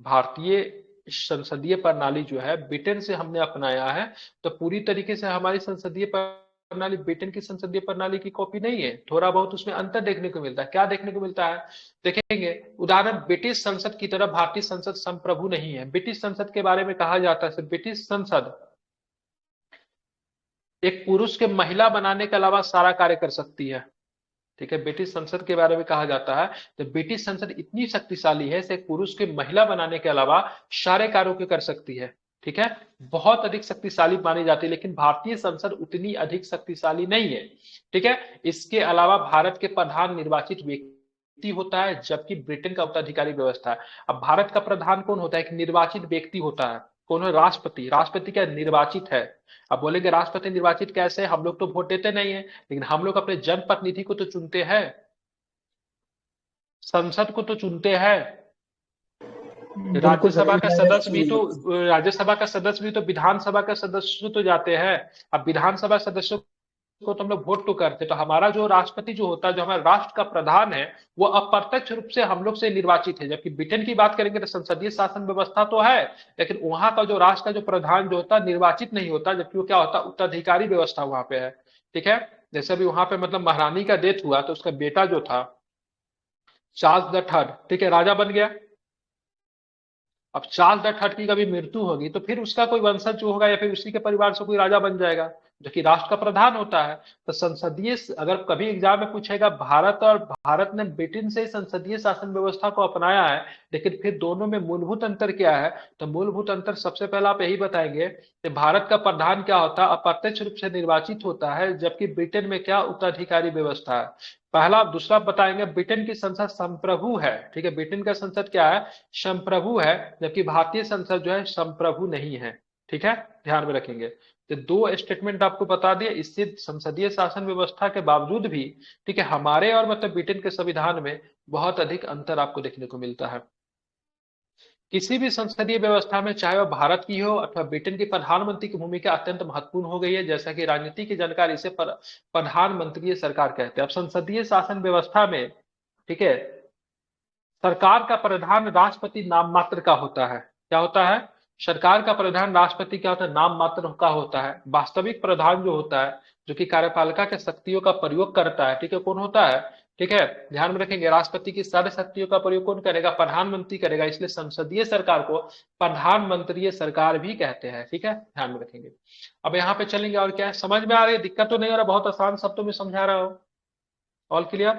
भारतीय संसदीय प्रणाली जो है ब्रिटेन से हमने अपनाया है, तो पूरी तरीके से हमारी संसदीय प्रणाली ब्रिटेन की संसदीय प्रणाली की कॉपी नहीं है, थोड़ा बहुत उसमें अंतर देखने को मिलता है। क्या देखने को मिलता है, देखेंगे उदाहरण, ब्रिटिश संसद की तरह भारतीय संसद संप्रभु नहीं है। ब्रिटिश संसद के बारे में कहा जाता है ब्रिटिश संसद एक पुरुष के महिला बनाने के अलावा सारा कार्य कर सकती है, ठीक है। ब्रिटिश संसद के बारे में कहा जाता है तो ब्रिटिश संसद इतनी शक्तिशाली है एक पुरुष के महिला बनाने के अलावा सारे कार्यों को कर सकती है, ठीक है, बहुत अधिक शक्तिशाली मानी जाती है। लेकिन भारतीय संसद उतनी अधिक शक्तिशाली नहीं है, ठीक है। इसके अलावा भारत के प्रधान निर्वाचित व्यक्ति होता है, जबकि ब्रिटेन का उत्तराधिकारी व्यवस्था है। अब भारत का प्रधान कौन होता है, एक निर्वाचित व्यक्ति होता है। कौन है, राष्ट्रपति। राष्ट्रपति क्या निर्वाचित है। अब बोलेंगे राष्ट्रपति निर्वाचित कैसे, हम लोग तो वोट देते नहीं है, लेकिन हम लोग अपने जनप्रतिनिधि को तो चुनते हैं, संसद को तो चुनते हैं। बिल्कुल सही राज्यसभा का सदस्य भी तो विधानसभा का सदस्य तो जाते हैं। अब विधानसभा सदस्यों को तो हम लोग वोट तो करते, तो हमारा जो राष्ट्रपति जो होता है, जो हमारे राष्ट्र का प्रधान है, वो अप्रत्यक्ष रूप से हम लोग से निर्वाचित है। जबकि ब्रिटेन की बात करेंगे तो संसदीय शासन व्यवस्था तो है, लेकिन वहां का जो राष्ट्र का जो प्रधान जो होता है निर्वाचित नहीं होता, जबकि वो क्या होता है, उत्तराधिकारी व्यवस्था वहां पे है, ठीक है। जैसे अभी वहां पे मतलब महारानी का डेथ हुआ तो उसका बेटा जो था चार्ल्स द थर्ड, ठीक है, राजा बन गया। अब चार्ल्स द थर्ड की कभी मृत्यु होगी तो फिर उसका कोई वंशज जो होगा या फिर उसी के परिवार से कोई राजा बन जाएगा, जो कि राष्ट्र का प्रधान होता है। तो संसदीय, अगर कभी एग्जाम में पूछेगा भारत ने ब्रिटेन से संसदीय शासन व्यवस्था को अपनाया है, लेकिन फिर दोनों में मूलभूत अंतर क्या है, तो मूलभूत अंतर सबसे पहला आप यही बताएंगे कि भारत का प्रधान क्या होता है, अप्रत्यक्ष रूप से निर्वाचित होता है, जबकि ब्रिटेन में क्या उत्तराधिकारी व्यवस्था है, पहला। दूसरा बताएंगे ब्रिटेन की संसद संप्रभु है, ठीक है, ब्रिटेन का संसद क्या है, संप्रभु है, जबकि भारतीय संसद जो है संप्रभु नहीं है, ठीक है, ध्यान में रखेंगे। तो दो स्टेटमेंट आपको बता दिए। इससे संसदीय शासन व्यवस्था के बावजूद भी, ठीक है, हमारे और मतलब ब्रिटेन के संविधान में बहुत अधिक अंतर आपको देखने को मिलता है। किसी भी संसदीय व्यवस्था में चाहे वह भारत की हो अथवा ब्रिटेन की, प्रधानमंत्री की भूमिका अत्यंत महत्वपूर्ण हो गई है, जैसा कि राजनीति की जानकारी से प्रधानमंत्री सरकार कहते हैं। अब संसदीय शासन व्यवस्था में, ठीक है, सरकार का प्रधान राष्ट्रपति नाम मात्र का होता है। क्या होता है, सरकार का प्रधान राष्ट्रपति क्या होता है, नाम मात्र का होता है। वास्तविक प्रधान जो होता है, जो कि कार्यपालिका के शक्तियों का प्रयोग करता है, ठीक है, कौन होता है? ठीक है, ध्यान में रखेंगे, राष्ट्रपति की सारी शक्तियों का प्रयोग कौन करेगा? प्रधानमंत्री करेगा। इसलिए संसदीय सरकार को प्रधानमंत्रीय सरकार भी कहते हैं। ठीक है, ध्यान में रखेंगे। अब यहाँ पे चलेंगे, और क्या है, समझ में आ रही है? दिक्कत तो नहीं हो रहा? बहुत आसान शब्दों में समझा रहा हो। All clear?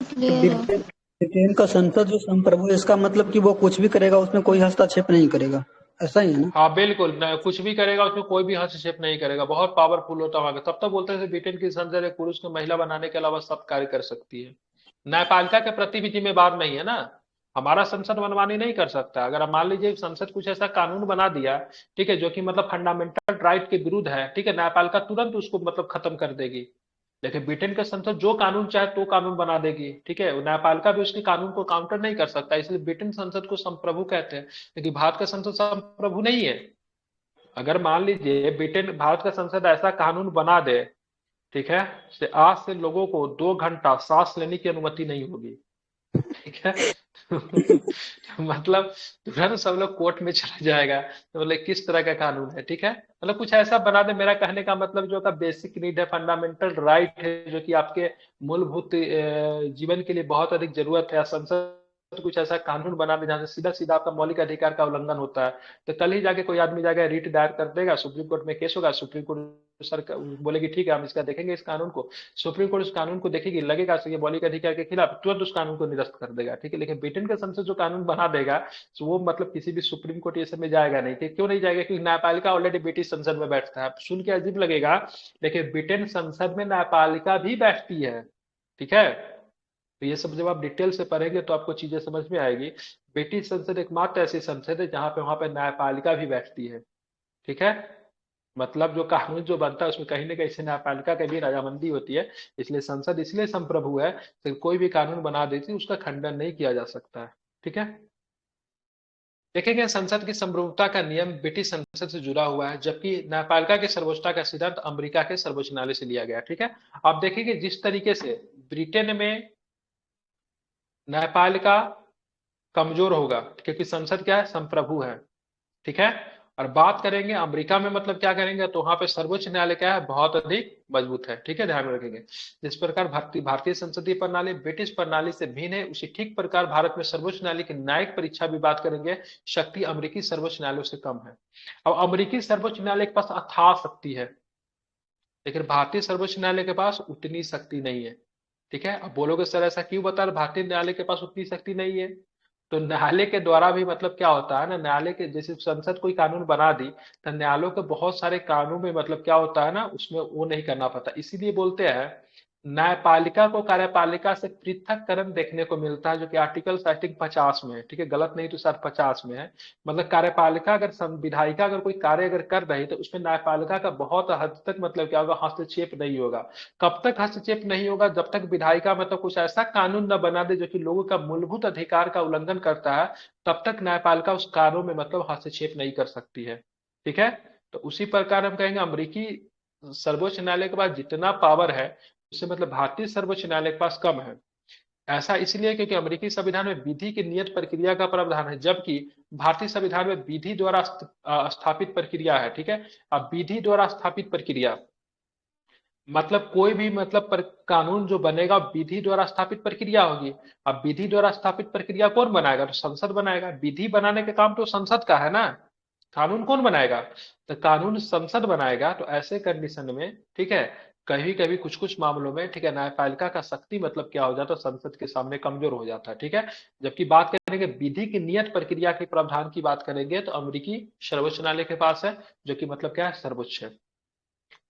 क्लियर है। ब्रिटेन का संसद जो संप्रभु है, इसका मतलब कि वो कुछ भी करेगा, उसमें कोई हस्तक्षेप नहीं करेगा, ऐसा ही है ना? हाँ बिल्कुल, कुछ भी करेगा, उसमें कोई भी हस्तक्षेप नहीं करेगा। बहुत पावरफुल होता है वहां का। तब तक बोलते थे ब्रिटेन की संसद एक पुरुष को महिला बनाने के अलावा सब कार्य कर सकती है। न्यायपालिका के प्रति भी जिम्मेदार नहीं है ना। हमारा संसद मनमानी नहीं कर सकता। अगर आप मान लीजिए संसद कुछ ऐसा कानून बना दिया, ठीक है, जो कि मतलब फंडामेंटल राइट के विरुद्ध है, ठीक है, न्यायपालिका तुरंत उसको मतलब खत्म कर देगी। लेकिन ब्रिटेन का संसद जो कानून चाहे तो कानून बना देगी। ठीक है, न्यायपालिका भी उसके कानून को काउंटर नहीं कर सकता। इसलिए ब्रिटेन संसद को संप्रभु कहते हैं। लेकिन भारत का संसद संप्रभु नहीं है। अगर मान लीजिए ब्रिटेन, भारत का संसद ऐसा कानून बना दे, ठीक है, से आज से लोगों को 2 घंटा सांस लेने की अनुमति नहीं होगी। ठीक है। मतलब तुरंत सब लोग कोर्ट में चला जाएगा। तो मतलब किस तरह का कानून है? ठीक है, मतलब कुछ ऐसा बना दे। मेरा कहने का मतलब जो का बेसिक नीड है, फंडामेंटल राइट है, जो कि आपके मूलभूत जीवन के लिए बहुत अधिक जरूरत है, संसद कुछ ऐसा कानून बना दे जहां से सीधा सीधा आपका मौलिक अधिकार का उल्लंघन होता है, तो कल ही जाके कोई आदमी जाएगा, रिट दायर कर देगा, सुप्रीम कोर्ट में केस होगा, सुप्रीम कोर्ट सर बोलेगी ठीक है हम इसका देखेंगे इस कानून को। सुप्रीम कोर्ट उस कानून को देखेगी, लगेगा ये मौलिक अधिकार के खिलाफ, तुरंत उस कानून को निरस्त कर देगा। ठीक है, लेकिन ब्रिटेन का संसद जो कानून बना देगा, तो वो मतलब किसी भी सुप्रीम कोर्ट ये सब में जाएगा नहीं। क्यों नहीं जाएगा? क्योंकि न्यायपालिका ऑलरेडी ब्रिटिश संसद में बैठता है। सुन के अजीब लगेगा, लेकिन ब्रिटेन संसद में न्यायपालिका भी बैठती है। ठीक है, तो ये सब जब आप डिटेल से पढ़ेंगे तो आपको चीजें समझ में आएगी। ब्रिटिश संसद एकमात्र ऐसी संसद है जहां पे वहां पे न्यायपालिका भी बैठती है। ठीक है, मतलब जो कानून जो बनता है उसमें कहीं ना कहीं से न्यायपालिका की भी रजामंदी होती है। इसलिए संसद इसलिए संप्रभु है कि कोई भी कानून बना देती है उसका खंडन नहीं किया जा सकता है। ठीक है, देखेंगे संसद की संप्रभुता का नियम ब्रिटिश संसद से जुड़ा हुआ है, जबकि न्यायपालिका की सर्वोच्चता का सिद्धांत अमेरिका के सर्वोच्च न्यायालय से लिया गया। ठीक है, आप देखेंगे जिस तरीके से ब्रिटेन में न्यायपालिका कमजोर होगा, क्योंकि संसद क्या है? संप्रभु है। ठीक है, और बात करेंगे अमेरिका में, मतलब क्या करेंगे, तो वहां पे सर्वोच्च न्यायालय क्या है? बहुत अधिक मजबूत है। ठीक है, ध्यान में रखेंगे। जिस प्रकार भारतीय संसदीय प्रणाली ब्रिटिश प्रणाली से भिन्न है, उसी ठीक प्रकार भारत में सर्वोच्च न्यायालय की न्यायिक परीक्षा भी बात करेंगे, शक्ति अमेरिकी सर्वोच्च न्यायालय से कम है। अब अमेरिकी सर्वोच्च न्यायालय के पास अथाह शक्ति है, लेकिन भारतीय सर्वोच्च न्यायालय के पास उतनी शक्ति नहीं है। ठीक है, अब बोलोगे सर ऐसा क्यों बता रहे, भारतीय न्यायालय के पास उतनी शक्ति नहीं है? तो न्यायालय के द्वारा भी मतलब क्या होता है ना, न्यायालय के जैसे संसद कोई कानून बना दी, तो न्यायालयों के बहुत सारे कानून में मतलब क्या होता है ना, उसमें वो नहीं करना पड़ता। इसीलिए बोलते हैं न्यायपालिका को कार्यपालिका से पृथककरण देखने को मिलता है, जो कि आर्टिकल आई 50 में है। ठीक है, गलत नहीं तो शायद 50 में है। मतलब कार्यपालिका अगर विधायिका अगर कोई कार्य अगर कर रही, तो उसमें न्यायपालिका का बहुत हद तक मतलब क्या होगा? हस्तक्षेप नहीं होगा। कब तक हस्तक्षेप नहीं होगा? जब तक विधायिका मतलब कुछ ऐसा कानून न बना दे जो कि लोगों का मूलभूत अधिकार का उल्लंघन करता है, तब तक न्यायपालिका उस कानून में मतलब हस्तक्षेप नहीं कर सकती है। ठीक है, तो उसी प्रकार हम कहेंगे अमेरिकी सर्वोच्च न्यायालय के पास जितना पावर है, उससे मतलब भारतीय सर्वोच्च न्यायालय के पास कम है। ऐसा इसलिए क्योंकि अमेरिकी संविधान में विधि की नियत प्रक्रिया का प्रावधान है, जबकि भारतीय संविधान में विधि द्वारा स्थापित प्रक्रिया है। ठीक है, अब विधि द्वारा स्थापित प्रक्रिया मतलब कोई भी मतलब कानून जो बनेगा विधि द्वारा स्थापित प्रक्रिया होगी। अब विधि द्वारा स्थापित प्रक्रिया कौन बनाएगा? तो संसद बनाएगा। विधि बनाने का काम तो संसद का है ना, कानून कौन बनाएगा? तो कानून संसद बनाएगा। तो ऐसे कंडीशन में, ठीक है, कभी कभी कुछ कुछ मामलों में, ठीक है, न्यायपालिका का शक्ति मतलब क्या हो जाता है? संसद के सामने कमजोर हो जाता है। ठीक है, जबकि बात करेंगे विधि की नियत प्रक्रिया के प्रावधान की बात करेंगे, तो अमेरिकी सर्वोच्च न्यायालय के पास है, जो कि मतलब क्या है? सर्वोच्च है।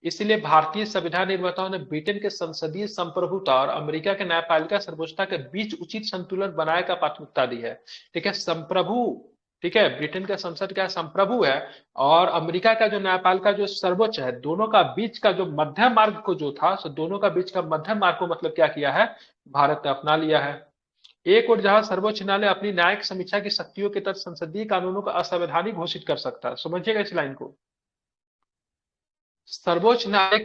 इसलिए भारतीय संविधान निर्माताओं ने ब्रिटेन के संसदीय संप्रभुता और अमेरिका के न्यायपालिका सर्वोच्चता के बीच उचित संतुलन बनाने का प्राथमिकता दी है। ठीक है, संप्रभु, ठीक है, ब्रिटेन का संसद क्या संप्रभु है, और अमेरिका का जो न्यायपालिका जो सर्वोच्च है, दोनों का बीच का जो मध्यम मार्ग को जो था, सो दोनों का बीच का मध्यम मार्ग को मतलब क्या किया है? भारत ने अपना लिया है। एक और जहां सर्वोच्च न्यायालय अपनी न्यायिक समीक्षा की शक्तियों के तहत संसदीय कानूनों को असंवैधानिक घोषित कर सकता है। समझिएगा इस लाइन को। सर्वोच्च न्यायालय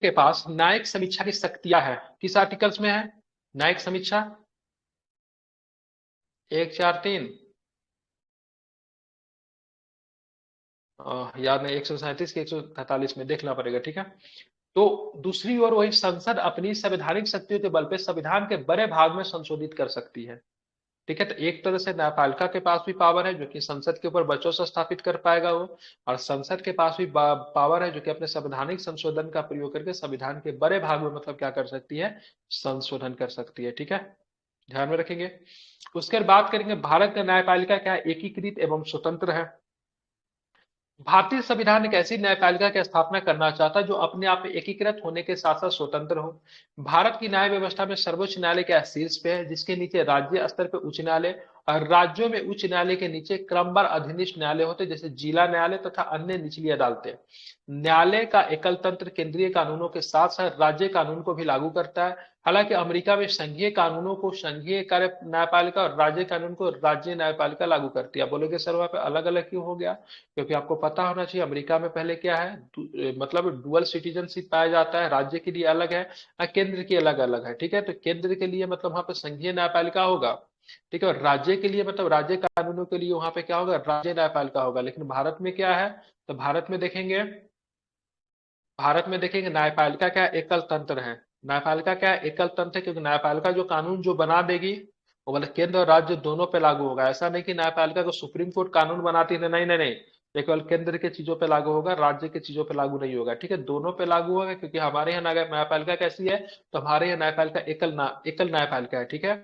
के पास न्यायिक समीक्षा की शक्तियां है। किस आर्टिकल्स में है न्यायिक समीक्षा? 143 याद नहीं, 137 के 143 में देखना पड़ेगा, ठीक है। तो दूसरी ओर वही संसद अपनी संवैधानिक शक्तियों के बल पे संविधान के बड़े भाग में संशोधित कर सकती है, ठीक है। तो एक तरह से न्यायपालिका के पास भी पावर है जो कि संसद के ऊपर वर्चस्व स्थापित कर पाएगा वो, और संसद के पास भी पावर है जो कि अपने संवैधानिक संशोधन का प्रयोग करके संविधान के बड़े भाग में मतलब क्या कर सकती है, संशोधन कर सकती है, ठीक है। ध्यान में रखेंगे। उसके बाद बात करेंगे भारत का न्यायपालिका क्या है, एकीकृत एवं स्वतंत्र है। भारतीय संविधान एक ऐसी न्यायपालिका की स्थापना करना चाहता है जो अपने आप में एकीकृत होने के साथ साथ स्वतंत्र हो। भारत की न्याय व्यवस्था में सर्वोच्च न्यायालय के शीर्ष पे है, जिसके नीचे राज्य स्तर पे उच्च न्यायालय, और राज्यों में उच्च न्यायालय के नीचे क्रमवार अधीनस्थ न्यायालय होते हैं, जैसे जिला न्यायालय तथा अन्य निचली अदालतें। न्यायालय का एकल तंत्र केंद्रीय कानूनों के साथ साथ राज्य कानून को भी लागू करता है। हालांकि अमेरिका में संघीय कानूनों को संघीय कार्य न्यायपालिका और राज्य कानून को राज्य न्यायपालिका लागू करती है। आप बोलोगे सर वहां पे अलग अलग क्यों हो गया, क्योंकि आपको पता होना चाहिए अमेरिका में पहले क्या है, मतलब डुअल सिटीजनशिप पाया जाता है, राज्य के लिए अलग है और केंद्र की अलग अलग है, ठीक है। तो केंद्र के लिए मतलब वहां पे संघीय न्यायपालिका होगा, ठीक है, और राज्य के लिए मतलब राज्य कानूनों के लिए वहां पे क्या होगा, राज्य न्यायपालिका होगा। लेकिन भारत में क्या है, तो भारत में देखेंगे न्यायपालिका क्या है, एकल तंत्र है। न्यायपालिका क्या है, एकल तंत्र है, क्योंकि न्यायपालिका जो कानून जो बना देगी वो मतलब केंद्र और राज्य दोनों पे लागू होगा। ऐसा नहीं कि न्यायपालिका को सुप्रीम कोर्ट कानून बनाती है, नहीं नहीं नहीं, ये केवल केंद्र के चीजों पे लागू होगा, राज्य के चीजों पे लागू नहीं होगा, ठीक है। दोनों पे लागू होगा, क्योंकि हमारे यहाँ न्यायपालिका कैसी है, तो हमारे यहाँ न्यायपालिका एकल न्यायपालिका है, ठीक है।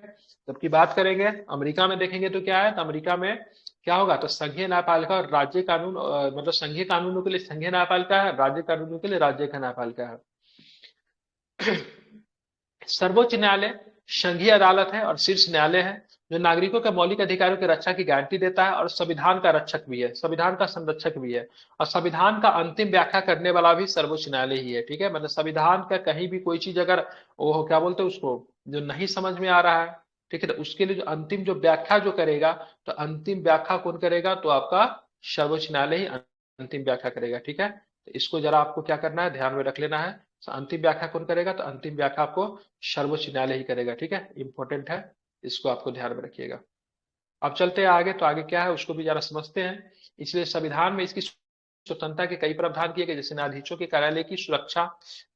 जबकि बात करेंगे अमेरिका में देखेंगे तो क्या है, तो अमेरिका में क्या होगा, तो संघीय न्यायपालिका और राज्य कानून मतलब संघीय कानूनों के लिए संघीय न्यायपालिका है, राज्य कानूनों के लिए राज्य का न्यायपालिका है। सर्वोच्च न्यायालय संघीय अदालत है और शीर्ष न्यायालय है, जो नागरिकों के मौलिक अधिकारों की रक्षा की गारंटी देता है और संविधान का रक्षक भी है, संविधान का संरक्षक भी है। और संविधान का अंतिम व्याख्या करने वाला भी सर्वोच्च न्यायालय ही है, ठीक है। मतलब संविधान का कहीं भी कोई चीज अगर वो क्या बोलते हैं उसको, जो नहीं समझ में आ रहा है, ठीक है, तो उसके लिए जो अंतिम जो व्याख्या जो करेगा, तो अंतिम व्याख्या कौन करेगा, तो आपका सर्वोच्च न्यायालय ही अंतिम व्याख्या करेगा, ठीक है। तो इसको जरा आपको क्या करना है, ध्यान में रख लेना है। अंतिम व्याख्या कौन करेगा, तो अंतिम व्याख्या आपको सर्वोच्च न्यायालय ही करेगा, ठीक है। इंपॉर्टेंट है, इसको आपको ध्यान में रखिएगा। अब चलते हैं आगे, तो आगे क्या है उसको भी जरा समझते हैं। इसलिए संविधान में इसकी स्वतंत्रता के कई प्रावधान किए गए, जैसे न्यायाधीशों के कार्यालय की सुरक्षा,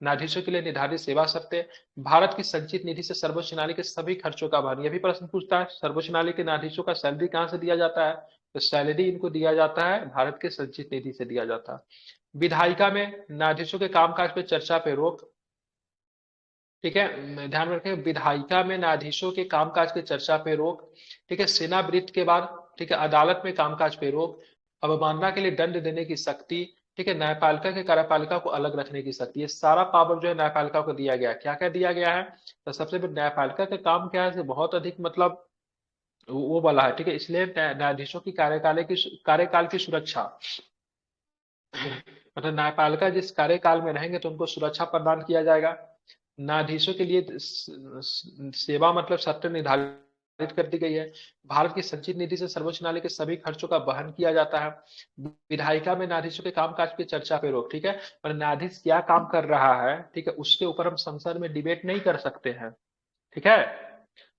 न्यायाधीशों के लिए निर्धारित सेवा शर्तें, भारत की संचित निधि से सर्वोच्च न्यायालय के सभी खर्चों का वहन। यह भी प्रश्न पूछता है, सर्वोच्च न्यायालय के न्यायाधीशों का सैलरी कहाँ से दिया जाता है, तो सैलरी इनको दिया जाता है भारत के संचित निधि से दिया जाता है। विधायिका में न्यायाधीशों के कामकाज पे चर्चा पे रोक, ठीक है, ध्यान में रखें, विधायिका में न्यायाधीशों के कामकाज की चर्चा पे रोक, ठीक है। सेनावृत्त के बाद, ठीक है, अदालत में कामकाज पे रोक, अवमानना के लिए दंड देने की शक्ति, ठीक है, न्यायपालिका के कार्यपालिका को अलग रखने की शक्ति, ये सारा पावर जो है न्यायपालिका को दिया गया है। क्या क्या दिया गया है, तो सबसे पहले न्यायपालिका का काम क्या है, बहुत अधिक मतलब वो वाला है, ठीक है। इसलिए न्यायाधीशों की कार्यकाल की सुरक्षा, मतलब न्यायपालिका जिस कार्यकाल में रहेंगे तो उनको सुरक्षा प्रदान किया जाएगा। न्यायाधीशों के लिए सेवा मतलब शर्तें निर्धारित कर दी गई है। भारत की संचित निधि से सर्वोच्च न्यायालय के सभी खर्चों का वहन किया जाता है। विधायिका में न्यायाधीशों के कामकाज की चर्चा पे रोक, ठीक है, और न्यायाधीश क्या काम कर रहा है, ठीक है, उसके ऊपर हम संसद में डिबेट नहीं कर सकते हैं, ठीक है।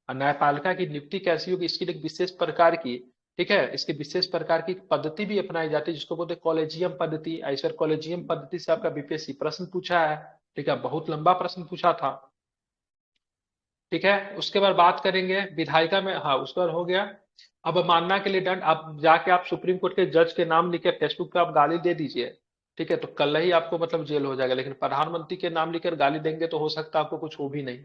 और न्यायपालिका की नियुक्ति कैसी होगी, इसकी एक विशेष प्रकार की, ठीक है, इसकी विशेष प्रकार की पद्धति भी अपनाई जाती है, जिसको बोलते हैं कॉलेजियम पद्धति। ऐश्वर कॉलेजियम पद्धति से आपका बीपीएससी प्रश्न पूछा है, ठीक है, बहुत लंबा प्रश्न पूछा था, ठीक है। उसके बाद बात करेंगे विधायिका में, हाँ उसके बाद हो गया। अब मानना के लिए दंड, आप जाके आप सुप्रीम कोर्ट के जज के नाम लिखे फेसबुक पे आप गाली दे दीजिए, ठीक है, तो कल ही आपको मतलब जेल हो जाएगा। लेकिन प्रधानमंत्री के नाम लिखकर गाली देंगे तो हो सकता है आपको कुछ हो भी नहीं,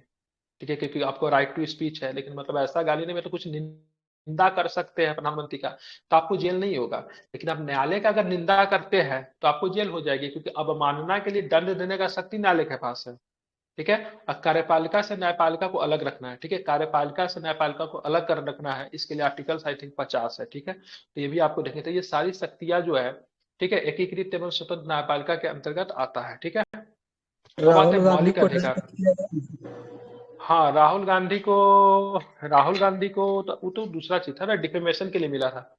ठीक है, क्योंकि आपको राइट टू स्पीच है। लेकिन मतलब ऐसा गाली नहीं, में तो कुछ निंदा कर सकते हैं प्रधानमंत्री का, तो आपको जेल नहीं होगा। लेकिन आप न्यायालय का अगर निंदा करते हैं तो आपको जेल हो जाएगी, क्योंकि अवमानना के लिए दंड देने का शक्ति न्यायालय के पास है, ठीक है। और कार्यपालिका से न्यायपालिका को अलग रखना है, ठीक है, कार्यपालिका से न्यायपालिका को अलग कर रखना है, इसके लिए आर्टिकल आई थिंक 50 है, ठीक है। तो ये भी आपको देखने, तो ये सारी शक्तियां जो है, ठीक है, एकीकृत एवं स्वतंत्र न्यायपालिका के अंतर्गत आता है, ठीक है। अब आते राहुल हैं गांधी मौलिक को अधिकार। रिजेक्ट किया गया। हाँ, राहुल गांधी को तो वो तो दूसरा चीज था ना, डिफेमेशन के लिए मिला था।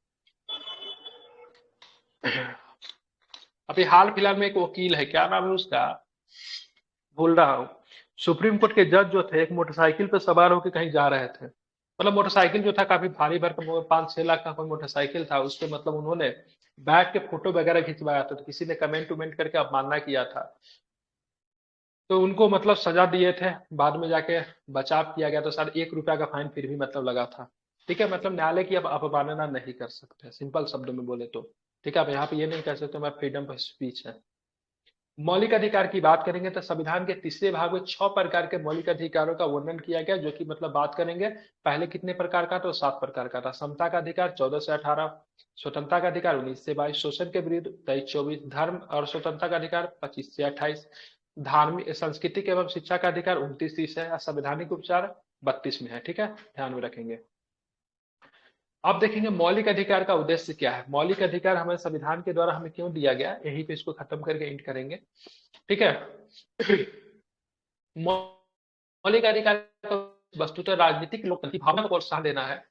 अभी हाल फिलहाल में एक वकील है, क्या नाम है उसका, भूल रहा हूँ, सुप्रीम कोर्ट के जज जो थे, एक मोटरसाइकिल पे सवार होकर कहीं जा रहे थे। मतलब मोटरसाइकिल जो था काफी भारी भरकम, 5-6 लाख का कोई मोटरसाइकिल था, उस पे मतलब उन्होंने बैठ के फोटो वगैरह खिंचवाया था, तो किसी ने कमेंट उमेंट करके अवमानना किया था, तो उनको मतलब सजा दिए थे, बाद में जाके बचाव किया गया, तो सर 1 रुपया का फाइन फिर भी मतलब लगा था। ठीक है, मतलब न्यायालय की अब अवमानना नहीं कर सकते, सिंपल शब्दों में बोले तो। ठीक है, अब यहाँ पे ये नहीं कह सकते मैं फ्रीडम ऑफ स्पीच है। मौलिक अधिकार की बात करेंगे तो संविधान के तीसरे भाग में 6 प्रकार के मौलिक अधिकारों का वर्णन किया गया, जो कि मतलब बात करेंगे पहले कितने प्रकार का, तो 7 प्रकार का था। समता का अधिकार 14 से 18, स्वतंत्रता का अधिकार 19 से 22, शोषण के विरुद्ध 23-24, धर्म और स्वतंत्रता का अधिकार 25 से 28, धार्मिक सांस्कृतिक एवं शिक्षा का अधिकार 29-30 है, संवैधानिक उपचार 32 में है। ठीक है, ध्यान में रखेंगे। अब देखेंगे मौलिक अधिकार का उद्देश्य क्या है। मौलिक अधिकार हमें संविधान के द्वारा हमें क्यों दिया गया, यहीं पे इसको खत्म करके एंड करेंगे। ठीक है, मौलिक अधिकार का वस्तुतः राजनीतिक लोकतंत्र भावना को प्रोत्साहन देना है।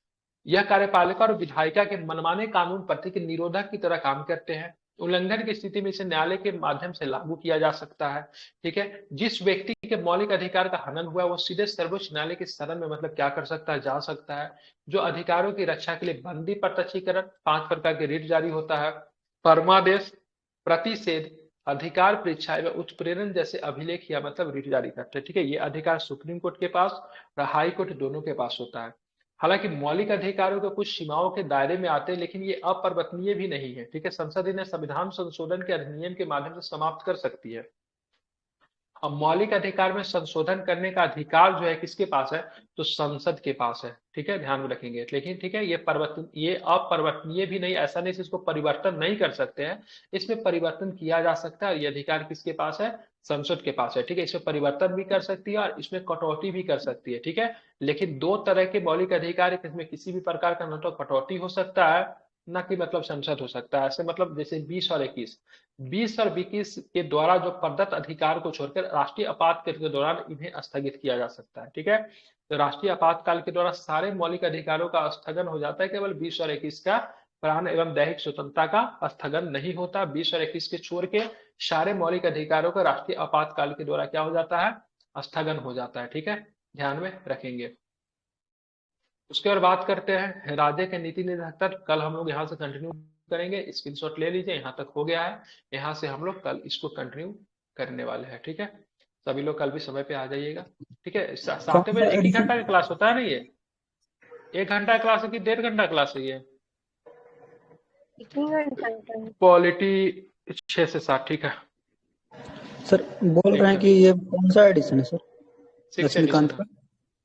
यह कार्यपालिका और विधायिका के मनमाने कानून प्रति के निरोधक की तरह काम करते हैं। उल्लंघन की स्थिति में इसे न्यायालय के माध्यम से लागू किया जा सकता है। ठीक है, जिस व्यक्ति के मौलिक अधिकार का हनन हुआ वो सीधे सर्वोच्च न्यायालय के सदन में मतलब क्या कर सकता है, जा सकता है। जो अधिकारों की रक्षा के लिए बंदी प्रत्यक्षीकरण, 5 प्रकार के रिट जारी होता है, परमादेश, प्रतिषेध, अधिकार परीक्षा एवं उत्प्रेरण जैसे अभिलेख या मतलब रिट जारी करते हैं। ठीक है, ये अधिकार सुप्रीम कोर्ट के पास और हाई कोर्ट दोनों के पास होता है। हालांकि मौलिक अधिकारों के कुछ सीमाओं के दायरे में आते हैं, लेकिन ये अपरिवर्तनीय भी नहीं है। ठीक है, संसद इन्हें संविधान संशोधन के अधिनियम के माध्यम से समाप्त कर सकती है। अब मौलिक अधिकार में संशोधन करने का अधिकार जो है किसके पास है, तो संसद के पास है। ठीक है, ध्यान में रखेंगे। लेकिन ठीक है, ये अपरिवर्तनीय भी नहीं, ऐसा नहीं इसको परिवर्तन नहीं कर सकते हैं, इसमें परिवर्तन किया जा सकता है। ये अधिकार किसके पास है, संसद के पास है। ठीक है, इसमें परिवर्तन भी कर सकती है और इसमें कटौती भी कर सकती है। ठीक है, लेकिन 2 तरह के मौलिक अधिकार है, इसमें किसी भी प्रकार का न तो कटौती हो सकता है, ना कि मतलब संसद हो सकता है। ऐसे मतलब जैसे 20 और 21, 20 और 21 के द्वारा जो प्रदत्त अधिकार को छोड़कर राष्ट्रीय आपातकाल के दौरान इन्हें स्थगित किया जा सकता है। ठीक है, तो राष्ट्रीय आपातकाल के दौरान सारे मौलिक अधिकारों का स्थगन हो जाता है, केवल 20 और 21 का प्राण एवं दैहिक स्वतंत्रता का स्थगन नहीं होता। 20 और 21 के छोड़ के सारे मौलिक अधिकारों का राष्ट्रीय आपातकाल के द्वारा क्या हो जाता है, स्थगन हो जाता है। ठीक है, ध्यान में रखेंगे। उसके बाद बात करते हैं राज्य के नीति निर्धारक। कल हम लोग यहाँ से कंटिन्यू करेंगे, स्क्रीनशॉट ले लीजिए, यहाँ तक हो गया है। यहाँ से हम लोग कल इसको कंटिन्यू करने वाले हैं। ठीक है, सभी लोग कल भी समय पे आ जाइएगा। ठीक है, कौन 7 बजे सा 1 ही एडिशन? घंटा का क्लास होता है ना, ये 1 घंटा क्लास है कि 1.5 घंटा क्लास है ये, कितनी घंटा है? पॉलिटी 6 से 7। ठीक है, सर बोल ठीक रहे हैं है, कि ये कौन सा एडिशन है सर, 6 एडिशन रजनीकांत है। का?